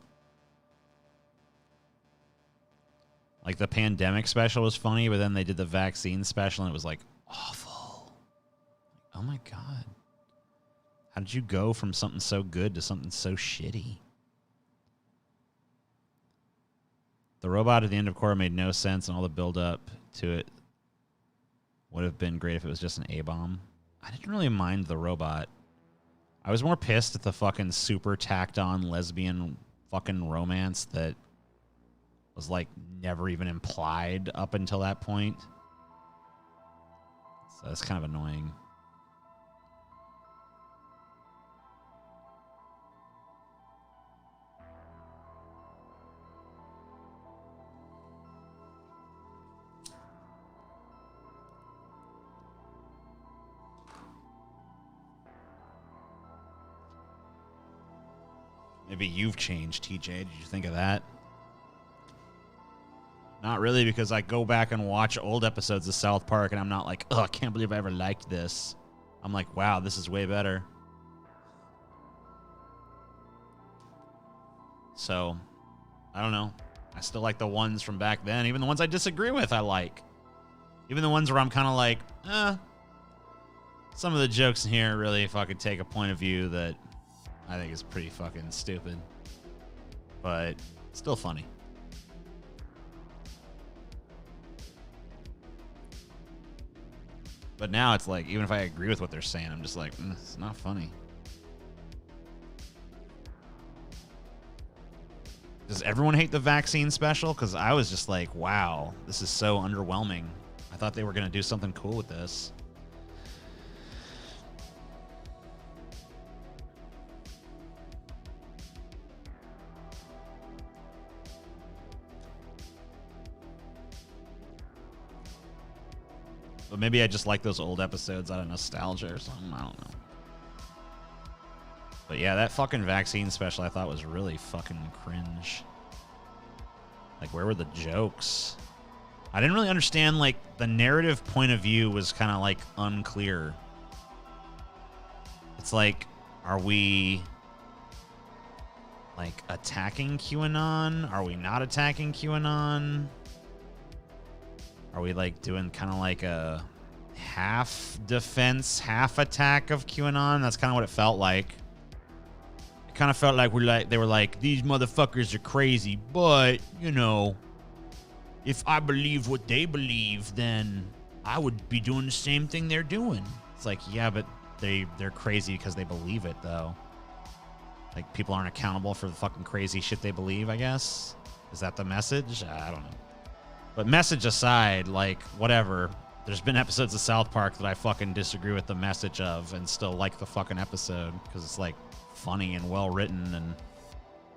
Like the pandemic special was funny, but then they did the vaccine special and it was like awful. Oh my God. How did you go from something so good to something so shitty? The robot at the end of Korra made no sense, and all the build-up to it would have been great if it was just an A-bomb. I didn't really mind the robot. I was more pissed at the fucking super tacked-on lesbian fucking romance that was, like, never even implied up until that point. So that's kind of annoying. Maybe you've changed, TJ. Did you think of that? Not really, because I go back and watch old episodes of South Park, and I'm not like, oh, I can't believe I ever liked this. I'm like, wow, this is way better. So, I don't know. I still like the ones from back then. Even the ones I disagree with, I like. Even the ones where I'm kind of like, some of the jokes in here really fucking take a point of view that I think is pretty fucking stupid, but still funny. But now it's like, even if I agree with what they're saying, I'm just like, it's not funny. Does everyone hate the vaccine special? Because I was just like, wow, this is so underwhelming. I thought they were going to do something cool with this. But maybe I just like those old episodes out of nostalgia or something. I don't know. But yeah, that fucking vaccine special I thought was really fucking cringe. Like, where were the jokes? I didn't really understand, like, the narrative point of view was kind of, like, unclear. It's like, are we, like, attacking QAnon? Are we not attacking QAnon? Are we, like, doing kind of like a half defense, half attack of QAnon? That's kind of what it felt like. It kind of felt like they were like, these motherfuckers are crazy, but, you know, if I believe what they believe, then I would be doing the same thing they're doing. It's like, yeah, but they're crazy because they believe it, though. Like, people aren't accountable for the fucking crazy shit they believe, I guess. Is that the message? I don't know. But message aside, like, whatever. There's been episodes of South Park that I fucking disagree with the message of and still like the fucking episode because it's, like, funny and well-written and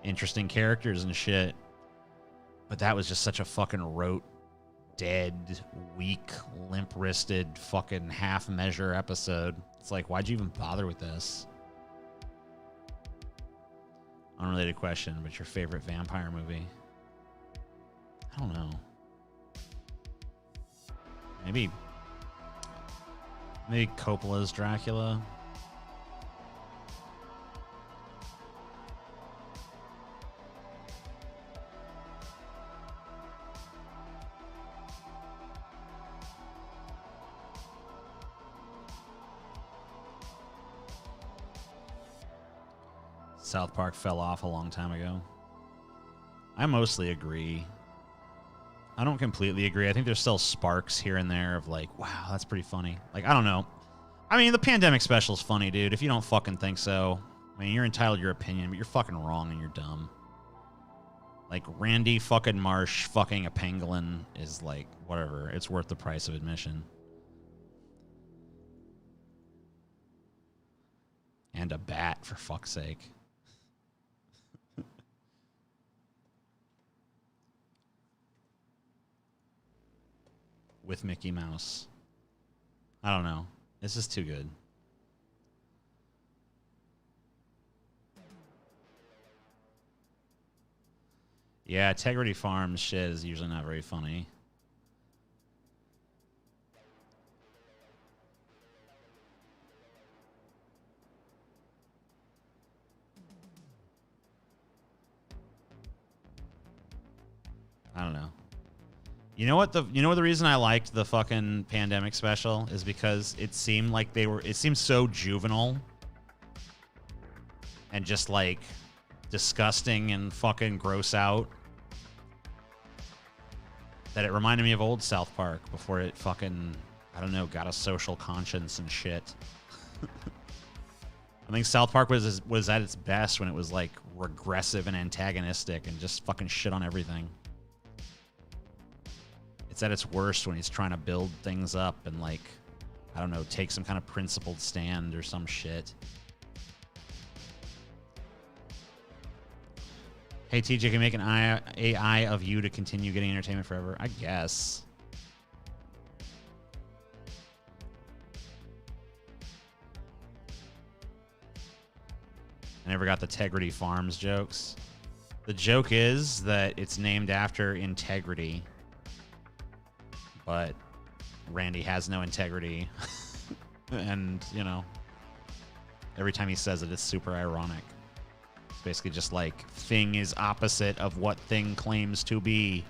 interesting characters and shit. But that was just such a fucking rote, dead, weak, limp-wristed, fucking half-measure episode. It's like, why'd you even bother with this? Unrelated question, but your favorite vampire movie? I don't know. Maybe Coppola's Dracula. South Park fell off a long time ago. I mostly agree. I don't completely agree. I think there's still sparks here and there of like, wow, that's pretty funny. Like, I don't know. I mean, the pandemic special's funny, dude. If you don't fucking think so, I mean, you're entitled to your opinion, but you're fucking wrong and you're dumb. Like, Randy fucking Marsh fucking a pangolin is like, whatever. It's worth the price of admission. And a bat, for fuck's sake. With Mickey Mouse. I don't know. This is too good. Yeah, Tegridy Farms shit is usually not very funny. I don't know. You know what the reason I liked the fucking pandemic special is because it seemed like it seemed so juvenile and just like disgusting and fucking gross out that it reminded me of old South Park before it fucking, I don't know, got a social conscience and shit. I think South Park was at its best when it was like regressive and antagonistic and just fucking shit on everything. It's at its worst when he's trying to build things up and, like, I don't know, take some kind of principled stand or some shit. Hey, TJ, can you make an AI of you to continue getting entertainment forever? I guess. I never got the Tegridy Farms jokes. The joke is that it's named after integrity. But Randy has no integrity. And, you know, every time he says it, it's super ironic. It's basically just like, thing is opposite of what thing claims to be.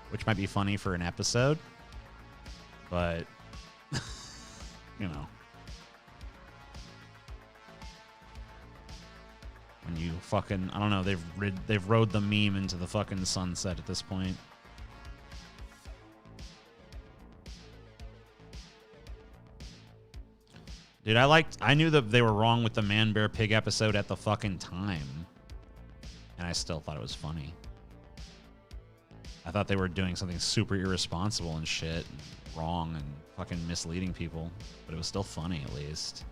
Which might be funny for an episode. But, you know. When you fucking, I don't know, they've rode the meme into the fucking sunset at this point. Dude, I knew that they were wrong with the Man Bear Pig episode at the fucking time. And I still thought it was funny. I thought they were doing something super irresponsible and shit, and wrong and fucking misleading people. But it was still funny, at least.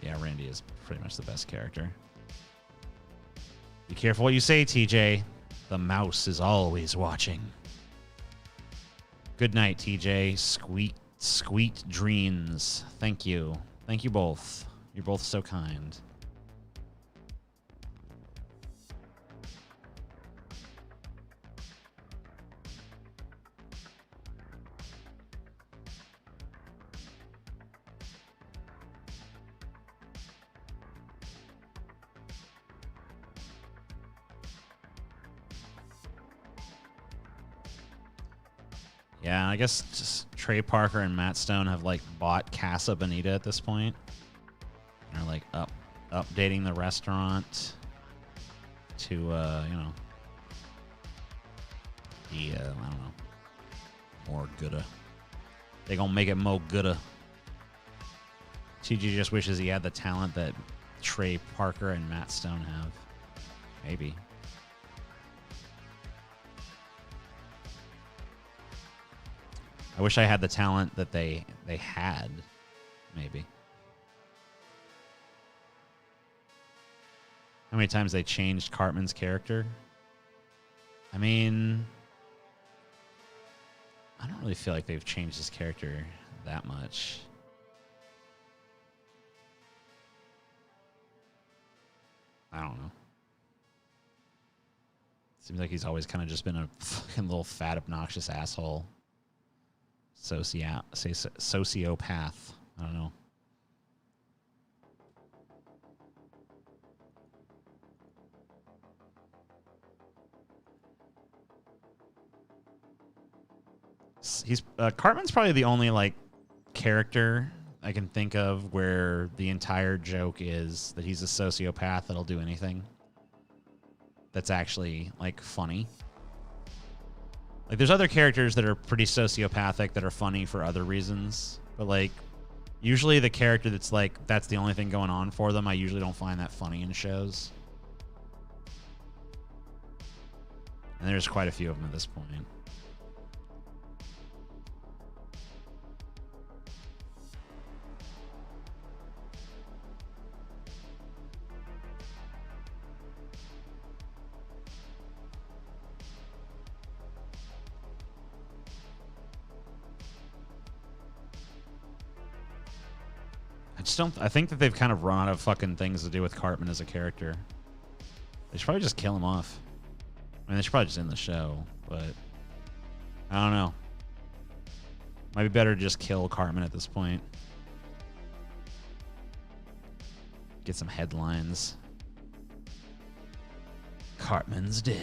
Yeah, Randy is pretty much the best character. Be careful what you say, TJ. The mouse is always watching. Good night, TJ. Sweet dreams. Thank you. Thank you both. You're both so kind. Yeah, I guess just Trey Parker and Matt Stone have like bought Casa Bonita at this point. They're like updating the restaurant to you know, be I don't know, more gooda. They gonna make it more gooda. TG just wishes he had the talent that Trey Parker and Matt Stone have. Maybe. I wish I had the talent that they had, maybe. How many times they changed Cartman's character? I mean, I don't really feel like they've changed his character that much. I don't know. Seems like he's always kind of just been a fucking little fat, obnoxious asshole. Sociopath. I don't know. Cartman's probably the only like character I can think of where the entire joke is that he's a sociopath that'll do anything. That's actually like funny. Like there's other characters that are pretty sociopathic that are funny for other reasons, but like usually the character that's like that's the only thing going on for them, I usually don't find that funny in shows. And there's quite a few of them at this point. I think that they've kind of run out of fucking things to do with Cartman as a character. They should probably just kill him off. I mean, they should probably just end the show, but I don't know. Might be better to just kill Cartman at this point. Get some headlines. Cartman's dead.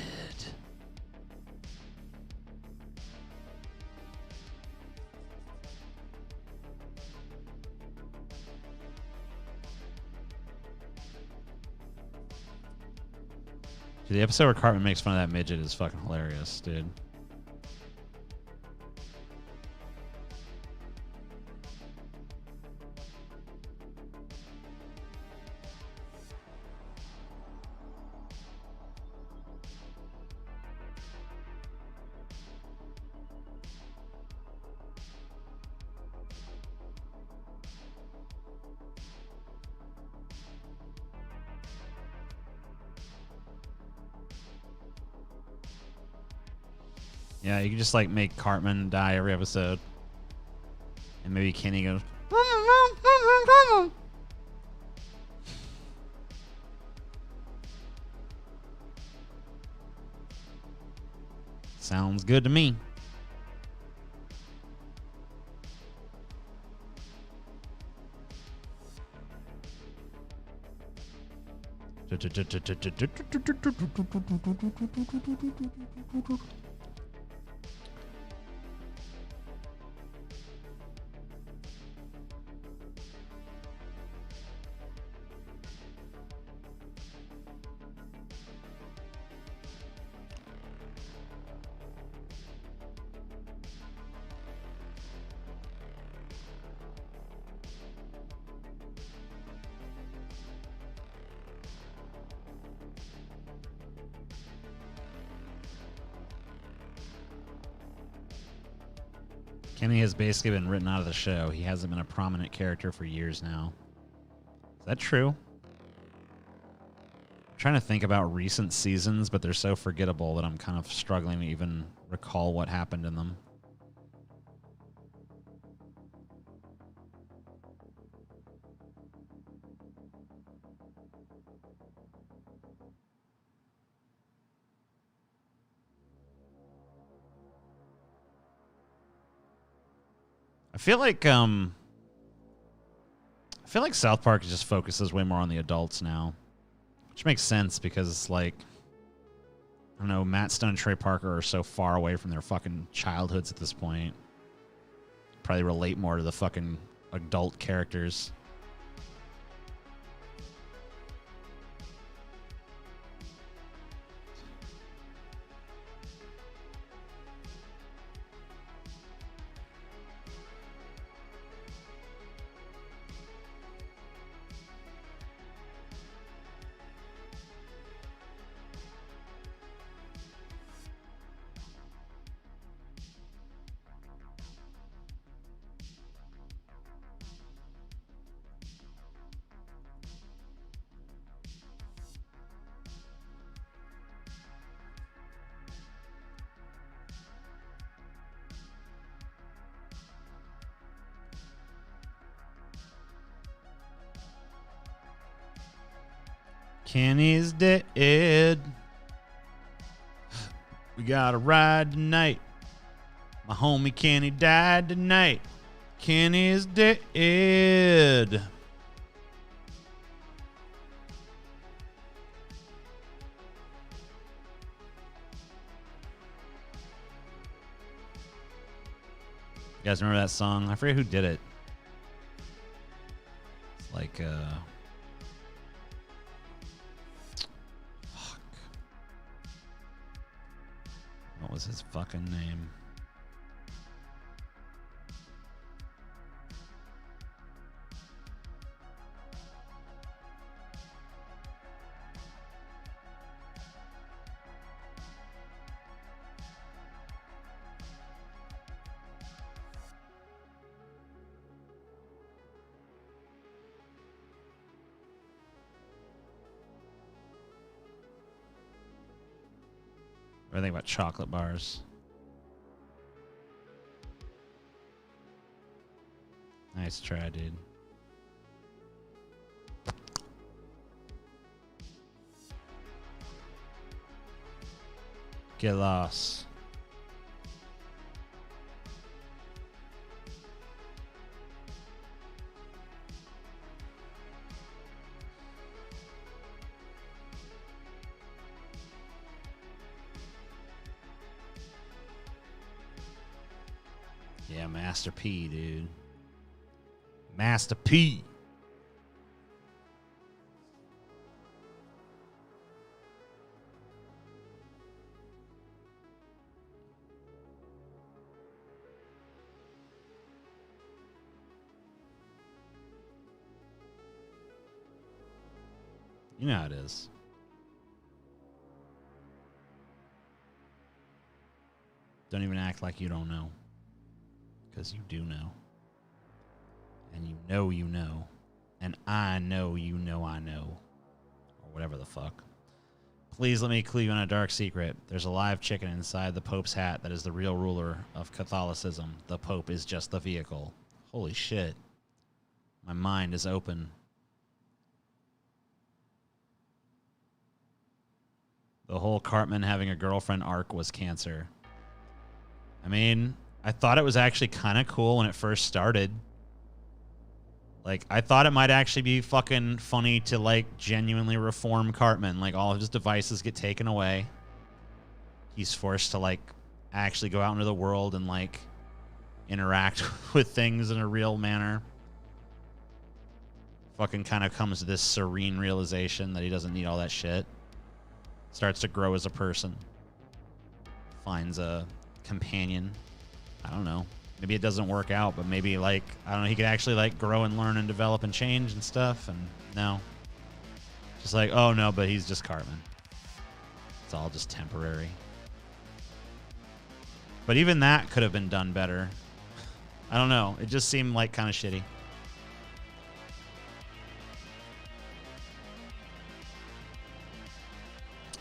The episode where Cartman makes fun of that midget is fucking hilarious, dude. Yeah, you can just like make Cartman die every episode. And maybe Kenny goes, sounds good to me. Kenny has basically been written out of the show. He hasn't been a prominent character for years now. Is that true? I'm trying to think about recent seasons, but they're so forgettable that I'm kind of struggling to even recall what happened in them. I feel like South Park just focuses way more on the adults now, which makes sense because like I don't know, Matt Stone and Trey Parker are so far away from their fucking childhoods at this point. Probably relate more to the fucking adult characters. Kenny's dead. We got a ride tonight. My homie Kenny died tonight. Kenny's dead. You guys remember that song? I forget who did it. It's like, fuck. What was his fucking name? What do you think about chocolate bars? Nice try, dude. Get lost. Yeah, Master P, dude. Master P. You know how it is. Don't even act like you don't know. Because you do know. And you know you know. And I know you know I know. Or whatever the fuck. Please let me clue you on a dark secret. There's a live chicken inside the Pope's hat that is the real ruler of Catholicism. The Pope is just the vehicle. Holy shit. My mind is open. The whole Cartman having a girlfriend arc was cancer. I mean, I thought it was actually kind of cool when it first started. Like, I thought it might actually be fucking funny to, like, genuinely reform Cartman. Like, all of his devices get taken away. He's forced to, like, actually go out into the world and, like, interact with things in a real manner. Fucking kind of comes to this serene realization that he doesn't need all that shit. Starts to grow as a person. Finds a companion. I don't know. Maybe it doesn't work out, but maybe, like, I don't know, he could actually, like, grow and learn and develop and change and stuff, and no. Just like, oh, no, but he's just Cartman. It's all just temporary. But even that could have been done better. I don't know. It just seemed, like, kind of shitty.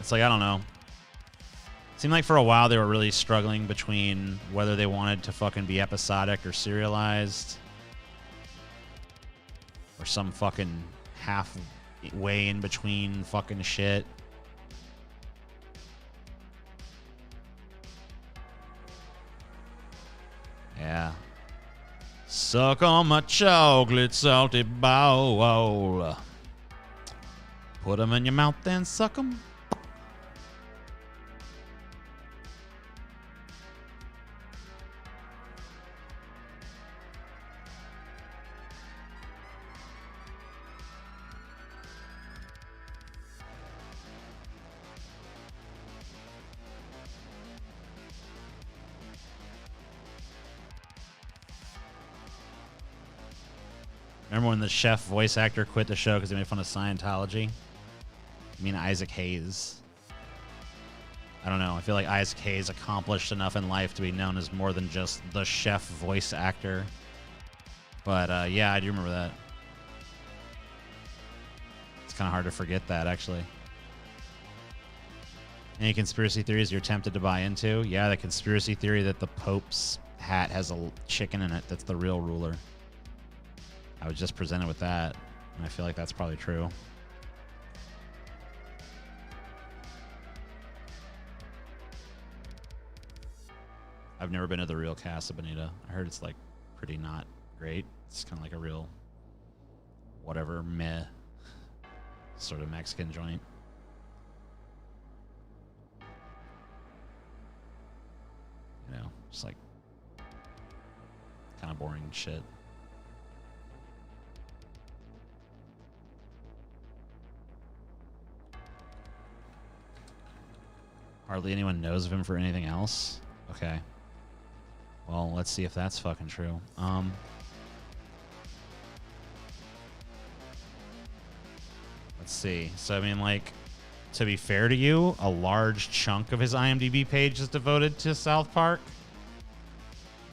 It's like, I don't know. Seemed like for a while they were really struggling between whether they wanted to fucking be episodic or serialized. Or some fucking halfway in between fucking shit. Yeah. Suck on my chocolate salty bowl. Put them in your mouth and suck them. Remember when the chef voice actor quit the show because he made fun of Scientology? I mean, Isaac Hayes. I don't know. I feel like Isaac Hayes accomplished enough in life to be known as more than just the chef voice actor. But, yeah, I do remember that. It's kind of hard to forget that, actually. Any conspiracy theories you're tempted to buy into? Yeah, the conspiracy theory that the Pope's hat has a chicken in it that's the real ruler. I was just presented with that, and I feel like that's probably true. I've never been to the real Casa Bonita. I heard it's like pretty not great. It's kind of like a real whatever meh sort of Mexican joint. You know, just like kind of boring shit. Hardly anyone knows of him for anything else. Okay. Well, let's see if that's fucking true. Let's see. So, I mean, like, to be fair to you, a large chunk of his IMDb page is devoted to South Park.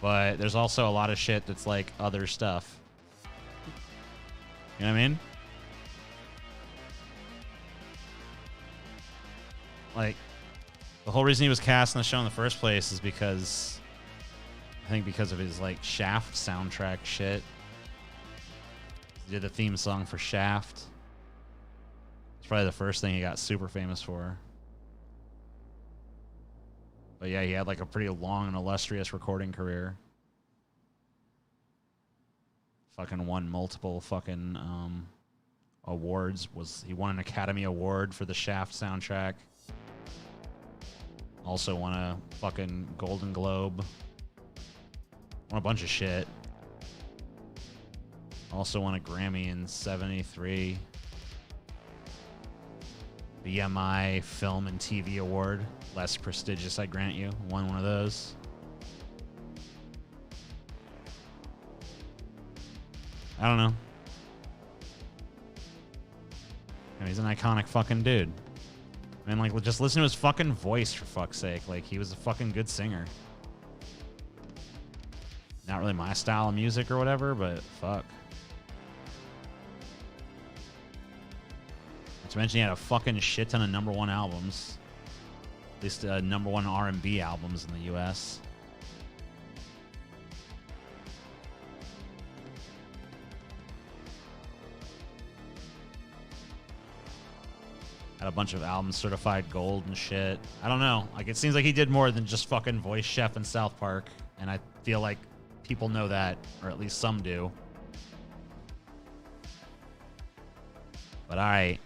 But there's also a lot of shit that's, like, other stuff. You know what I mean? Like, the whole reason he was cast in the show in the first place is because, I think because of his, like, Shaft soundtrack shit. He did the theme song for Shaft. It's probably the first thing he got super famous for. But yeah, he had, like, a pretty long and illustrious recording career. Fucking won multiple fucking awards. He won an Academy Award for the Shaft soundtrack. Also won a fucking Golden Globe. Won a bunch of shit. Also won a Grammy in '73. BMI Film and TV Award. Less prestigious, I grant you. Won one of those. I don't know. I mean, he's an iconic fucking dude. I mean, like, just listen to his fucking voice, for fuck's sake. Like, he was a fucking good singer. Not really my style of music or whatever, but fuck. Not to mention he had a fucking shit ton of #1 albums. At least #1 R&B albums in the U.S. Had a bunch of albums certified gold and shit. I don't know. Like, it seems like he did more than just fucking voice Chef in South Park. And I feel like people know that, or at least some do. But alright.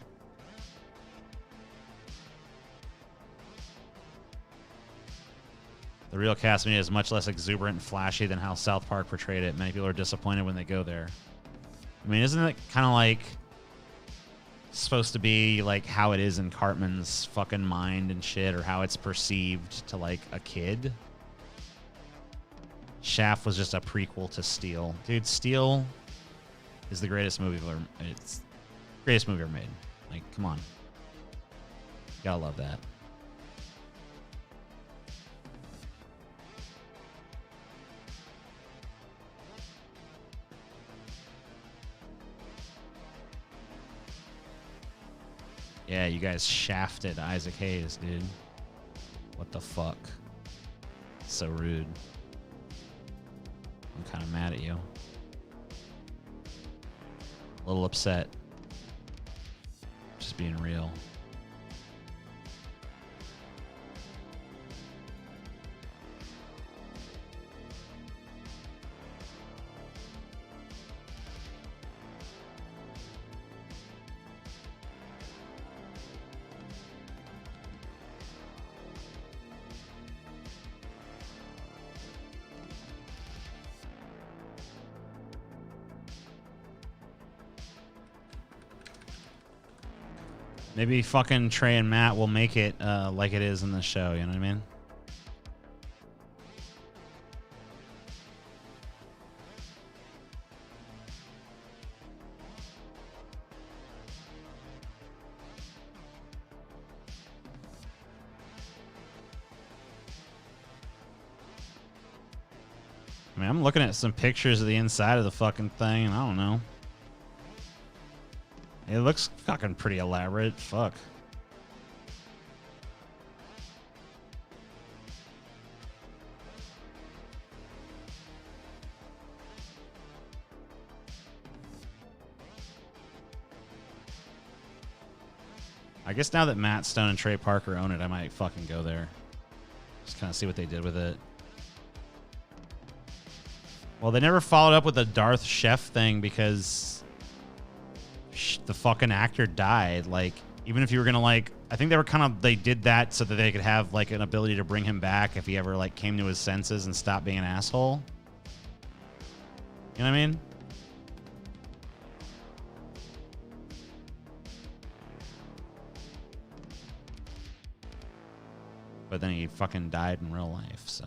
The real Casa Bonita is much less exuberant and flashy than how South Park portrayed it. Many people are disappointed when they go there. I mean, isn't it kind of like supposed to be like how it is in Cartman's fucking mind and shit, or how it's perceived to like a kid? Shaft was just a prequel to Steel. Dude, Steel is the greatest movie ever. It's the greatest movie ever made. Like, come on. Gotta love that. Yeah, you guys shafted Isaac Hayes, dude. What the fuck? So rude. I'm kind of mad at you. A little upset. Just being real. Maybe fucking Trey and Matt will make it like it is in the show, you know what I mean? I mean, I'm looking at some pictures of the inside of the fucking thing, and I don't know. It looks fucking pretty elaborate. Fuck. I guess now that Matt Stone and Trey Parker own it, I might fucking go there. Just kind of see what they did with it. Well, they never followed up with the Darth Chef thing because the fucking actor died. Like, even if you were gonna like, I think they did that so that they could have like an ability to bring him back if he ever like came to his senses and stopped being an asshole. You know what I mean? But then he fucking died in real life, so.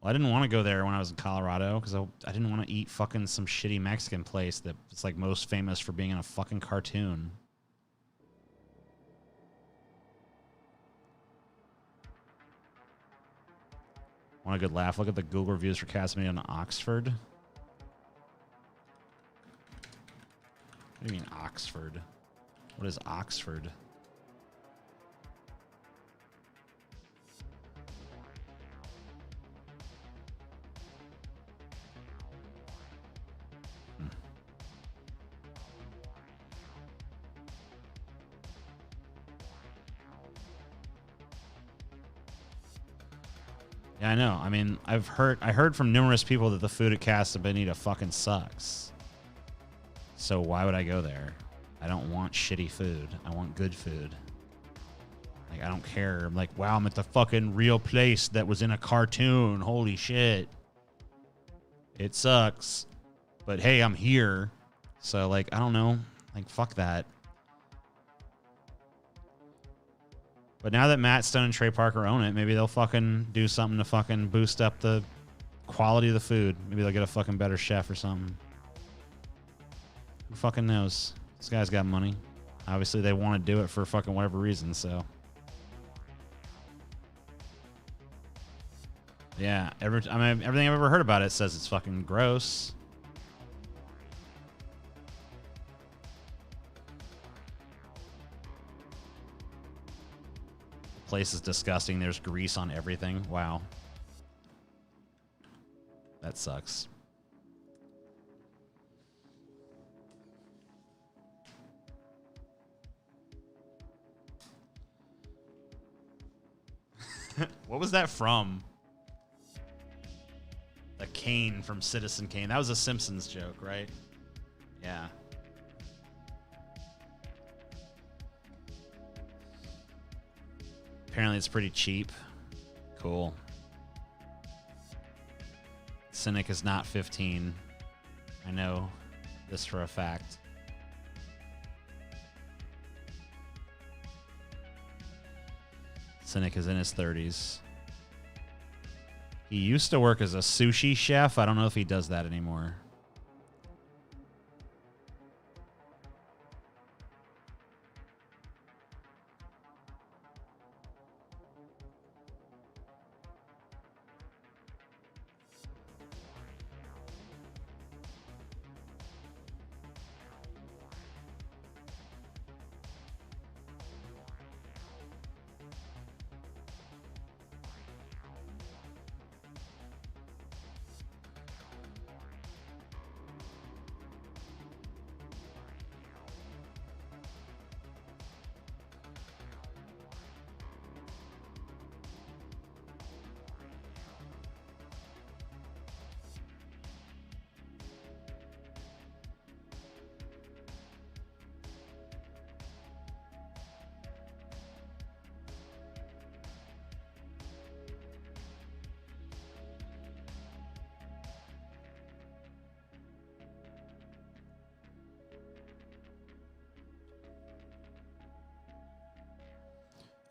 Well, I didn't want to go there when I was in Colorado because I didn't want to eat fucking some shitty Mexican place that's like most famous for being in a fucking cartoon. Want a good laugh? Look at the Google reviews for Casa Bonita in Oxford. What do you mean Oxford? What is Oxford? Yeah, I know. I mean, I heard from numerous people that the food at Casa Bonita fucking sucks. So why would I go there? I don't want shitty food. I want good food. Like, I don't care. I'm like, wow, I'm at the fucking real place that was in a cartoon. Holy shit. It sucks. But hey, I'm here. So, like, I don't know. Like, fuck that. But now that Matt Stone and Trey Parker own it, maybe they'll fucking do something to fucking boost up the quality of the food. Maybe they'll get a fucking better chef or something. Who fucking knows? This guy's got money. Obviously, they want to do it for fucking whatever reason, so. Yeah, everything I've ever heard about it says it's fucking gross. The place is disgusting. There's grease on everything. Wow. That sucks. What was that from? The Kane from Citizen Kane. That was a Simpsons joke, right? Yeah. Apparently it's pretty cheap. Cool. Cynic is not 15. I know this for a fact. Cynic is in his 30s. He used to work as a sushi chef. I don't know if he does that anymore.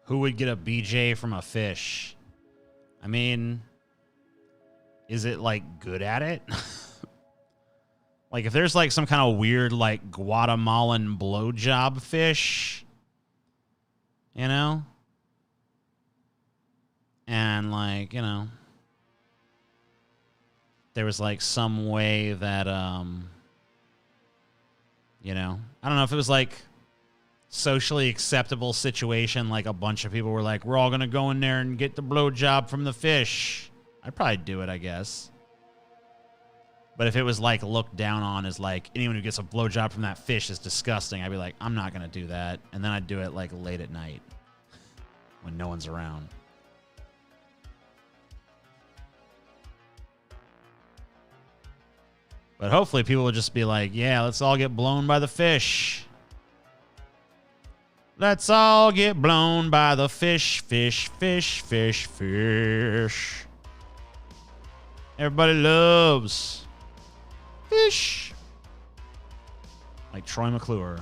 Who would get a BJ from a fish? I mean, is it like good at it? Like if there's like some kind of weird like Guatemalan blowjob fish, you know? And like, you know, there was like some way that you know, I don't know if it was like socially acceptable situation, like a bunch of people were like, we're all gonna go in there and get the blowjob from the fish. I'd probably do it, I guess. But if it was like looked down on as like anyone who gets a blowjob from that fish is disgusting, I'd be like, I'm not gonna do that. And then I'd do it like late at night when no one's around. But hopefully people will just be like, yeah, let's all get blown by the fish. Let's all get blown by the fish, fish, fish, fish, fish. Everybody loves fish. Like Troy McClure.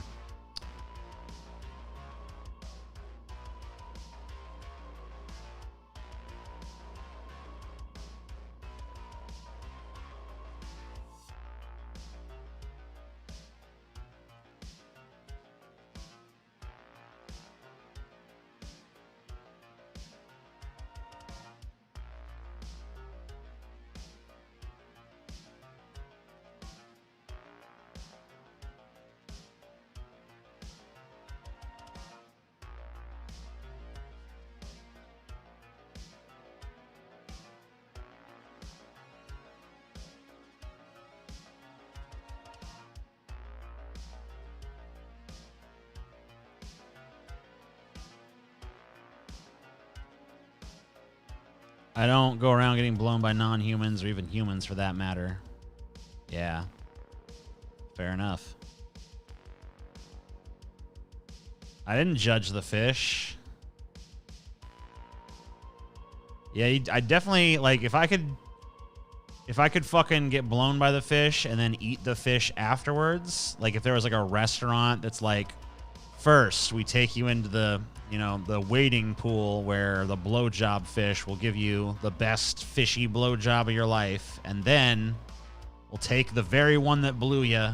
I don't go around getting blown by non-humans or even humans for that matter. Yeah. Fair enough. I didn't judge the fish. Yeah, I definitely, like, if I could fucking get blown by the fish and then eat the fish afterwards, like if there was like a restaurant that's like, first we take you into the, you know, the waiting pool where the blowjob fish will give you the best fishy blowjob of your life, and then we'll take the very one that blew you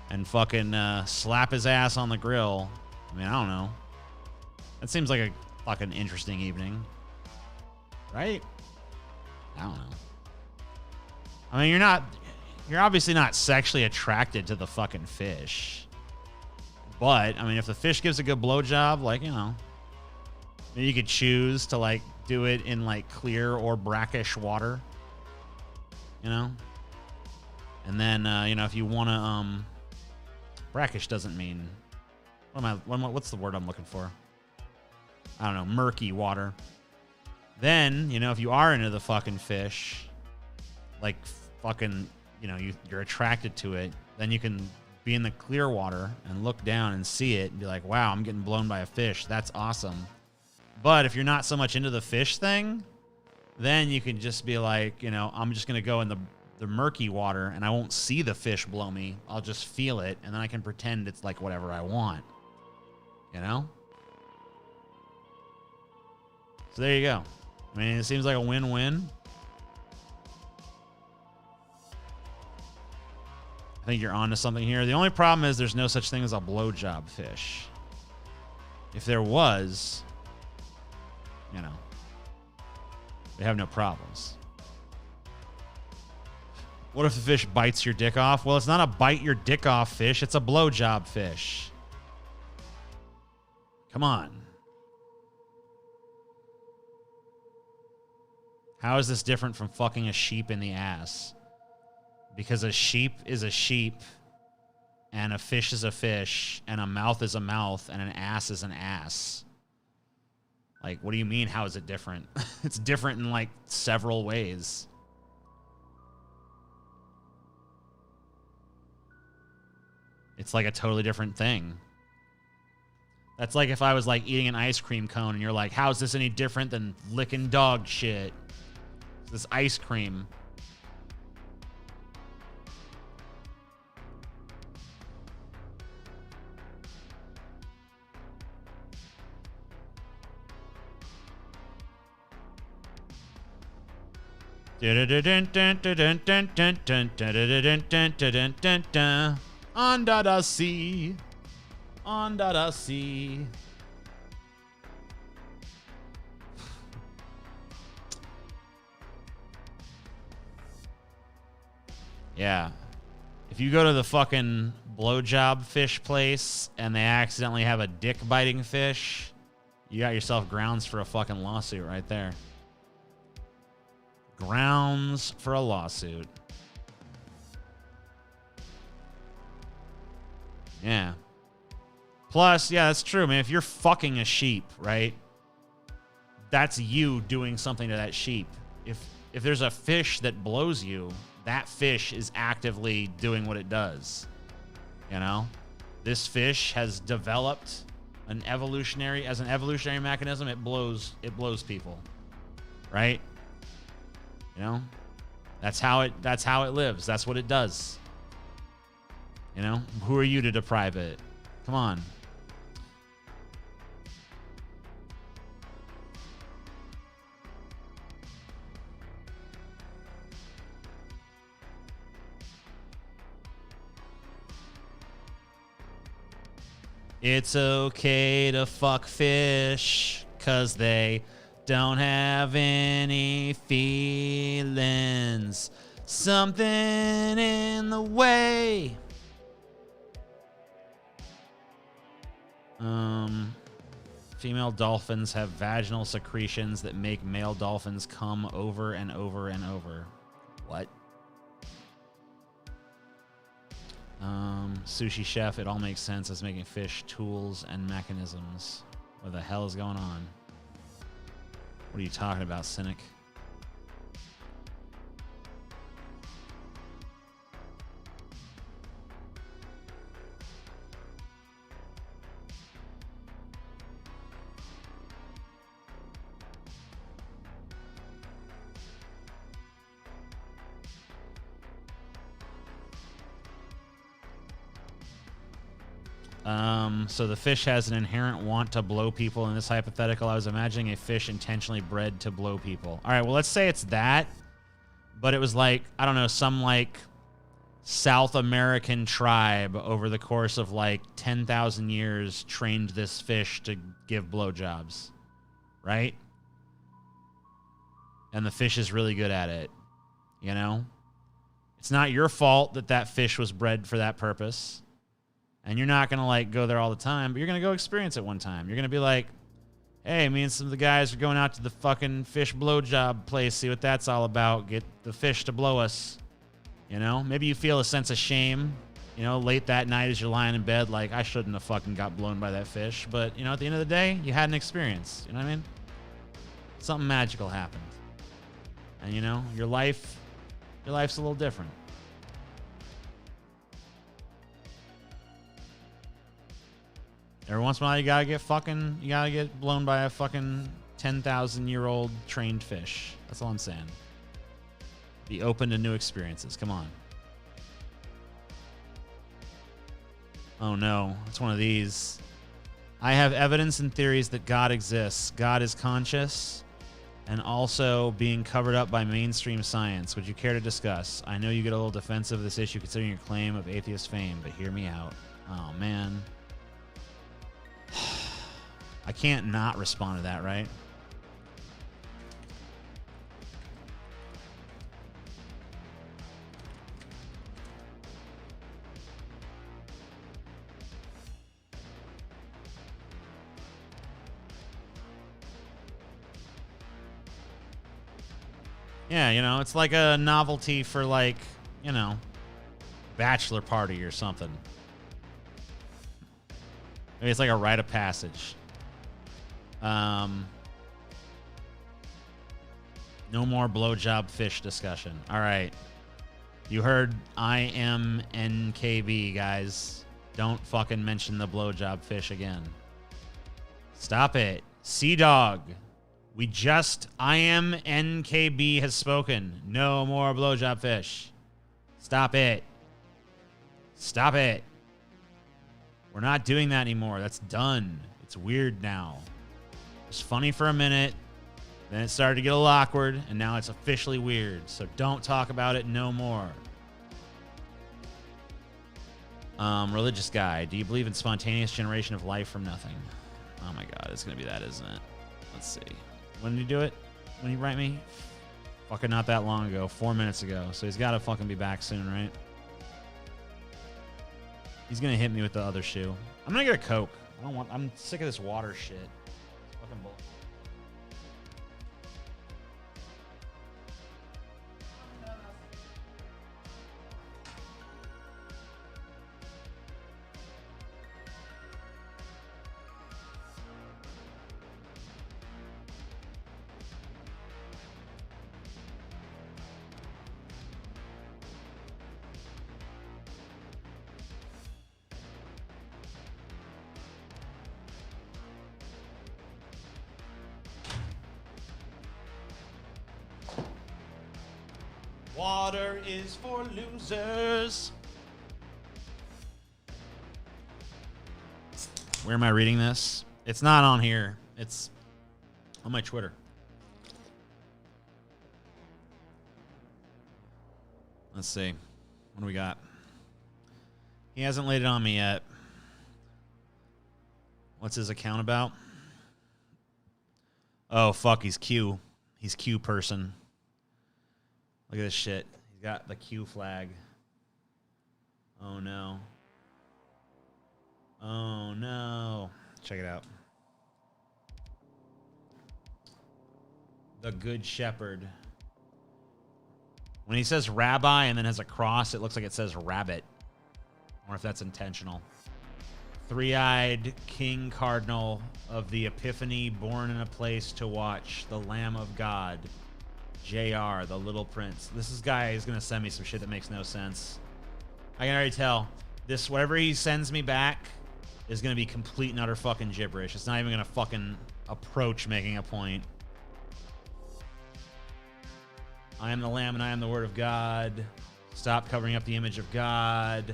and fucking slap his ass on the grill. I mean, I don't know. That seems like a fucking interesting evening. Right? I don't know. I mean, you're obviously not sexually attracted to the fucking fish. But, I mean, if the fish gives a good blowjob, like, you know, maybe you could choose to, like, do it in, like, clear or brackish water. You know? And then, you know, if you want to, brackish doesn't mean, what's the word I'm looking for? I don't know, murky water. Then, you know, if you are into the fucking fish, like, fucking, you know, you're attracted to it, then you can be in the clear water and look down and see it and be like, wow, I'm getting blown by a fish. That's awesome. But if you're not so much into the fish thing, then you can just be like, you know, I'm just going to go in the murky water and I won't see the fish blow me. I'll just feel it, and then I can pretend it's like whatever I want. You know? So there you go. I mean, it seems like a win-win. I think you're onto something here. The only problem is there's no such thing as a blowjob fish. If there was, you know, we have no problems. What if the fish bites your dick off? Well, it's not a bite your dick off fish. It's a blowjob fish. Come on. How is this different from fucking a sheep in the ass? Because a sheep is a sheep, and a fish is a fish, and a mouth is a mouth, and an ass is an ass. Like, what do you mean, how is it different? It's different in, like, several ways. It's like a totally different thing. That's like if I was, like, eating an ice cream cone, and you're like, how is this any different than licking dog shit? It's this ice cream. Under the sea, under the sea. Yeah. If you go to the fucking blowjob fish place and they accidentally have a dick biting fish, you got yourself grounds for a fucking lawsuit right there. Grounds for a lawsuit. Yeah. Plus, yeah, that's true, man. If you're fucking a sheep, right? That's you doing something to that sheep. if there's a fish that blows you, that fish is actively doing what it does. You know? This fish has developed an evolutionary mechanism. It blows people. Right? You know? That's how it lives. That's what it does. You know? Who are you to deprive it? Come on. It's okay to fuck fish, 'cause they don't have any feelings. Something in the way. Female dolphins have vaginal secretions that make male dolphins come over and over and over. What? Sushi chef, it all makes sense as making fish tools and mechanisms. What the hell is going on? What are you talking about, cynic? So the fish has an inherent want to blow people. In this hypothetical, I was imagining a fish intentionally bred to blow people. All right, well, let's say it's that, but it was like, I don't know, some like South American tribe over the course of like 10,000 years trained this fish to give blowjobs, right? And the fish is really good at it, you know? It's not your fault that that fish was bred for that purpose. And you're not going to, like, go there all the time, but you're going to go experience it one time. You're going to be like, hey, me and some of the guys are going out to the fucking fish blowjob place, see what that's all about, get the fish to blow us. You know? Maybe you feel a sense of shame, you know, late that night as you're lying in bed, like, I shouldn't have fucking got blown by that fish. But, you know, at the end of the day, you had an experience. You know what I mean? Something magical happened. And, you know, your life's a little different. Every once in a while, you gotta get blown by a fucking 10,000-year-old trained fish. That's all I'm saying. Be open to new experiences. Come on. Oh no, it's one of these. I have evidence and theories that God exists. God is conscious and also being covered up by mainstream science. Would you care to discuss? I know you get a little defensive of this issue considering your claim of atheist fame, but hear me out. Oh man. I can't not respond to that, right? Yeah, you know, it's like a novelty for, like, you know, bachelor party or something. Maybe it's like a rite of passage. No more blowjob fish discussion. All right. You heard IMNKB, guys. Don't fucking mention the blowjob fish again. Stop it. Sea Dog. IMNKB has spoken. No more blowjob fish. Stop it. Stop it. We're not doing that anymore. That's done. It's weird now. It's funny for a minute. Then it started to get a little awkward, and now it's officially weird. So don't talk about it no more. Religious guy. Do you believe in spontaneous generation of life from nothing? Oh my god, it's going to be that, isn't it? Let's see. When did you do it? When did you write me? Fucking not that long ago. 4 minutes ago. So he's got to fucking be back soon, right? He's going to hit me with the other shoe. I'm going to get a Coke. I'm sick of this water shit. It's fucking bullshit. Water is for losers. Where am I reading this? It's not on here. It's on my Twitter. Let's see. What do we got? He hasn't laid it on me yet. What's his account about? Oh, fuck. He's Q. He's Q person. Look at this shit. He's got the Q flag. Oh, no. Oh, no. Check it out. The Good Shepherd. When he says rabbi and then has a cross, it looks like it says rabbit. I wonder if that's intentional. Three-eyed king cardinal of the Epiphany, born in a place to watch, the Lamb of God. JR, the Little Prince. This guy is going to send me some shit that makes no sense. I can already tell. This, whatever he sends me back, is going to be complete and utter fucking gibberish. It's not even going to fucking approach making a point. I am the Lamb and I am the Word of God. Stop covering up the image of God.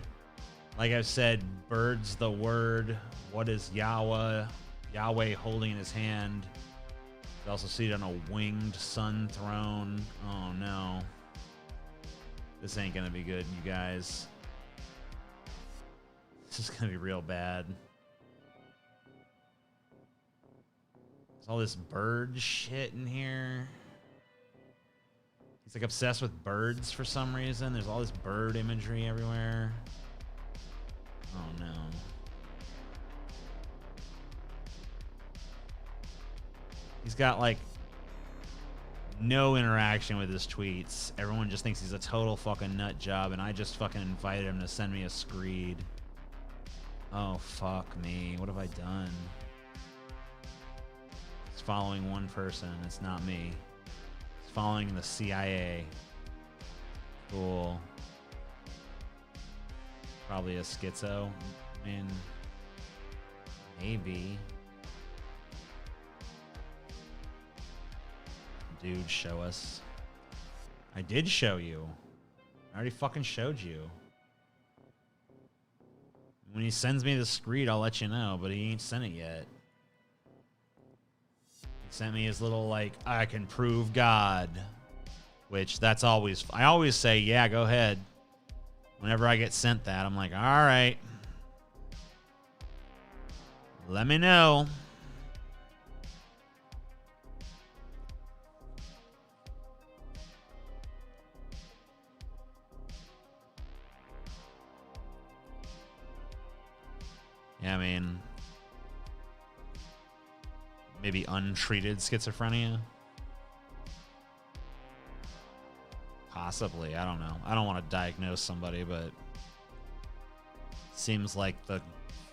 Like I've said, bird's the word. What is Yahweh? Yahweh holding in his hand. He's also seated on a winged sun throne. Oh no. This ain't gonna be good, you guys. This is gonna be real bad. There's all this bird shit in here. He's like obsessed with birds for some reason. There's all this bird imagery everywhere. Oh no. He's got like no interaction with his tweets. Everyone just thinks he's a total fucking nut job, and I just fucking invited him to send me a screed. Oh fuck me. What have I done? It's following one person. It's not me. It's following the CIA. Cool. Probably a schizo. I mean, maybe. Dude, show us. I did show you. I already fucking showed you. When he sends me the screed, I'll let you know, but he ain't sent it yet. He sent me his little, like, I can prove God. Which, that's always... I always say, yeah, go ahead. Whenever I get sent that, I'm like, all right. Let me know. Yeah, I mean, maybe untreated schizophrenia. Possibly, I don't know. I don't want to diagnose somebody, but seems like the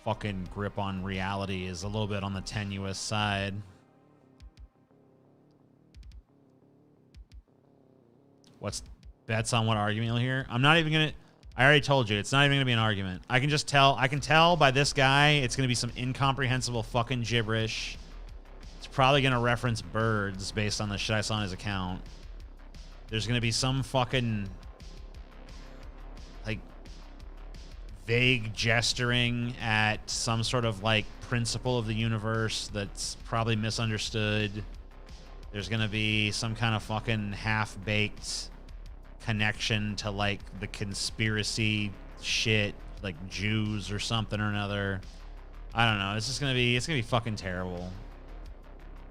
fucking grip on reality is a little bit on the tenuous side. What's bets on what argument you'll hear? I'm not even gonna... I already told you, it's not even gonna be an argument. I can just tell, I can tell by this guy, it's gonna be some incomprehensible fucking gibberish. It's probably gonna reference birds based on the shit I saw on his account. There's going to be some fucking, like, vague gesturing at some sort of, like, principle of the universe that's probably misunderstood. There's going to be some kind of fucking half-baked connection to, like, the conspiracy shit, like Jews or something or another. I don't know. It's just going to be, it's going to be fucking terrible.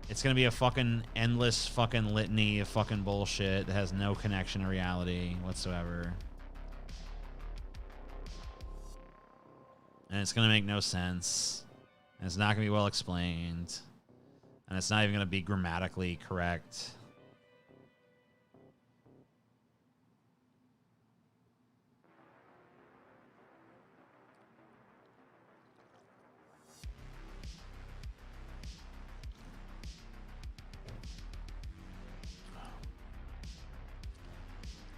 It's going to be a fucking endless fucking litany of fucking bullshit that has no connection to reality whatsoever. And it's going to make no sense. And it's not going to be well explained. And it's not even going to be grammatically correct.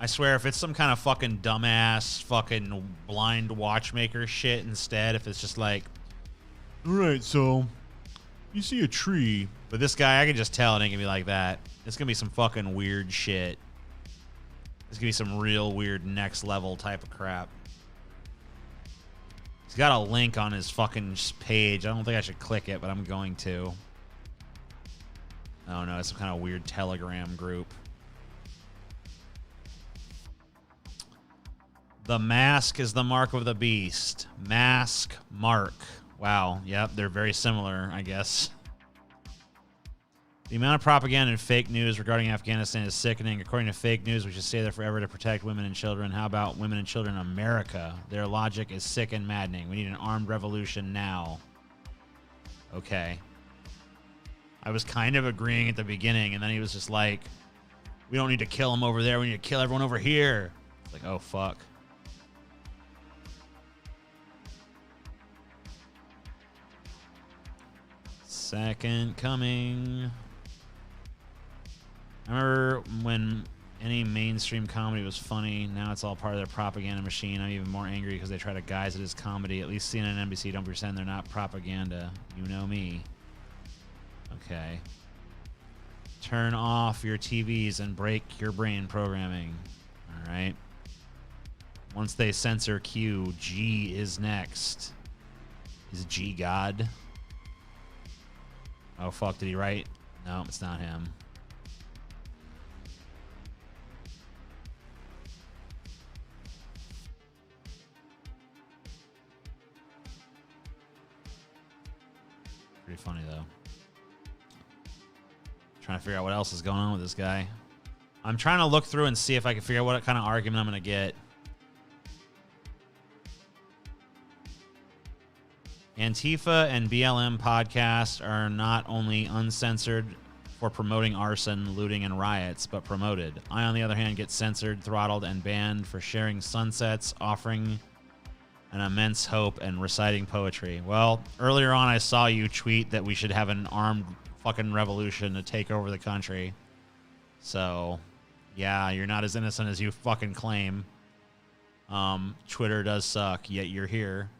I swear, if it's some kind of fucking dumbass, fucking blind watchmaker shit instead, if it's just like, all right, so you see a tree. But this guy, I can just tell it ain't gonna be like that. It's gonna be some fucking weird shit. There's gonna be some real weird next level type of crap. He's got a link on his fucking page. I don't think I should click it, but I'm going to. Oh no, it's some kind of weird Telegram group. The mask is the mark of the beast. Mask, mark. Wow. Yep, they're very similar, I guess. The amount of propaganda and fake news regarding Afghanistan is sickening. According to fake news, we should stay there forever to protect women and children. How about women and children in America? Their logic is sick and maddening. We need an armed revolution now. Okay. I was kind of agreeing at the beginning, and then he was just like, we don't need to kill them over there. We need to kill everyone over here. It's like, oh, fuck. Second coming. I remember when any mainstream comedy was funny. Now it's all part of their propaganda machine. I'm even more angry because they try to guise it as comedy. At least CNN and NBC don't pretend they're not propaganda. You know me. Okay. Turn off your TVs and break your brain programming. All right. Once they censor Q, G is next. Is G God? Oh, fuck. Did he write? No, it's not him. Pretty funny, though. Trying to figure out what else is going on with this guy. I'm trying to look through and see if I can figure out what kind of argument I'm going to get. Antifa and BLM podcasts are not only uncensored for promoting arson, looting, and riots, but promoted. I, on the other hand, get censored, throttled, and banned for sharing sunsets, offering an immense hope, and reciting poetry. Well, earlier on I saw you tweet that we should have an armed fucking revolution to take over the country. So, yeah, you're not as innocent as you fucking claim. Twitter does suck, yet you're here.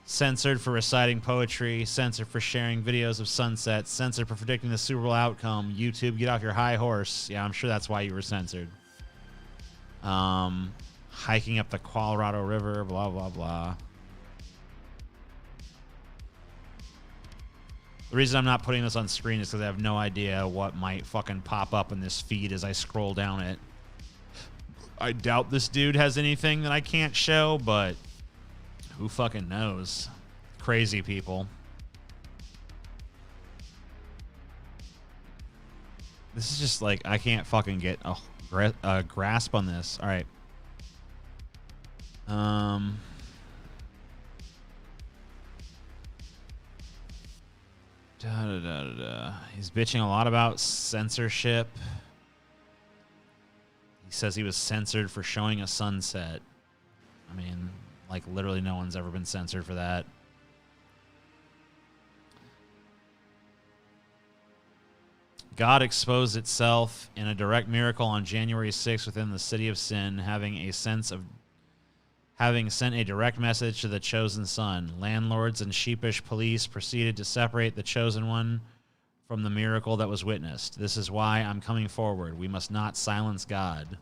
Censored for reciting poetry, censored for sharing videos of sunsets, censored for predicting the Super Bowl outcome. YouTube, get off your high horse. Yeah, I'm sure that's why you were censored. Hiking up the Colorado River, blah, blah, blah. The reason I'm not putting this on screen is because I have no idea what might fucking pop up in this feed as I scroll down it. I doubt this dude has anything that I can't show, but who fucking knows? Crazy people. This is just like, I can't fucking get a grasp on this. All right. He's bitching a lot about censorship. He says he was censored for showing a sunset. I mean, like, literally no one's ever been censored for that. God exposed itself in a direct miracle on January 6th within the city of sin, having sent a direct message to the chosen son. Landlords and sheepish police proceeded to separate the chosen one from the miracle that was witnessed. This is why I'm coming forward. We must not silence God.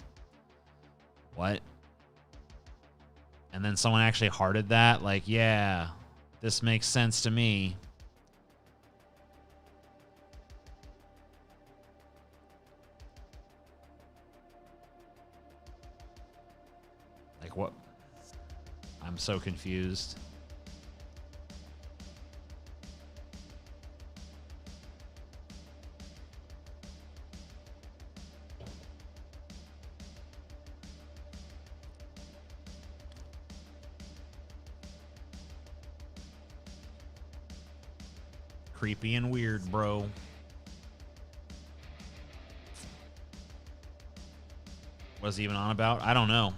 What? And then someone actually hearted that? Like, yeah, this makes sense to me. Like, what? I'm so confused. Creepy and weird, bro. What's he even on about? I don't know.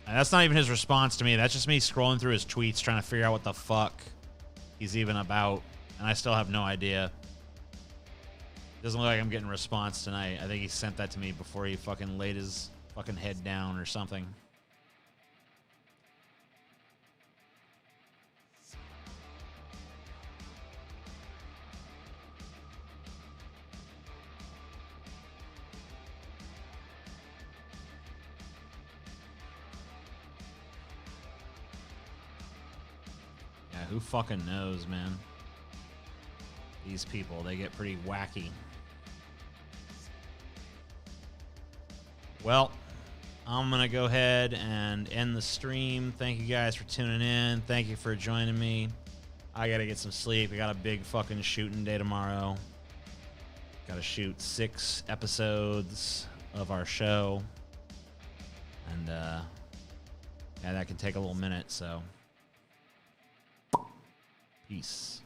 And that's not even his response to me. That's just me scrolling through his tweets trying to figure out what the fuck he's even about. And I still have no idea. Doesn't look like I'm getting a response tonight. I think he sent that to me before he fucking laid his fucking head down or something. who fucking knows, man? These people, they get pretty wacky. Well, I'm going to go ahead and end the stream. Thank you guys for tuning in. Thank you for joining me. I got to get some sleep. I got a big fucking shooting day tomorrow. Got to shoot 6 episodes of our show. And, yeah, that can take a little minute, so. Peace.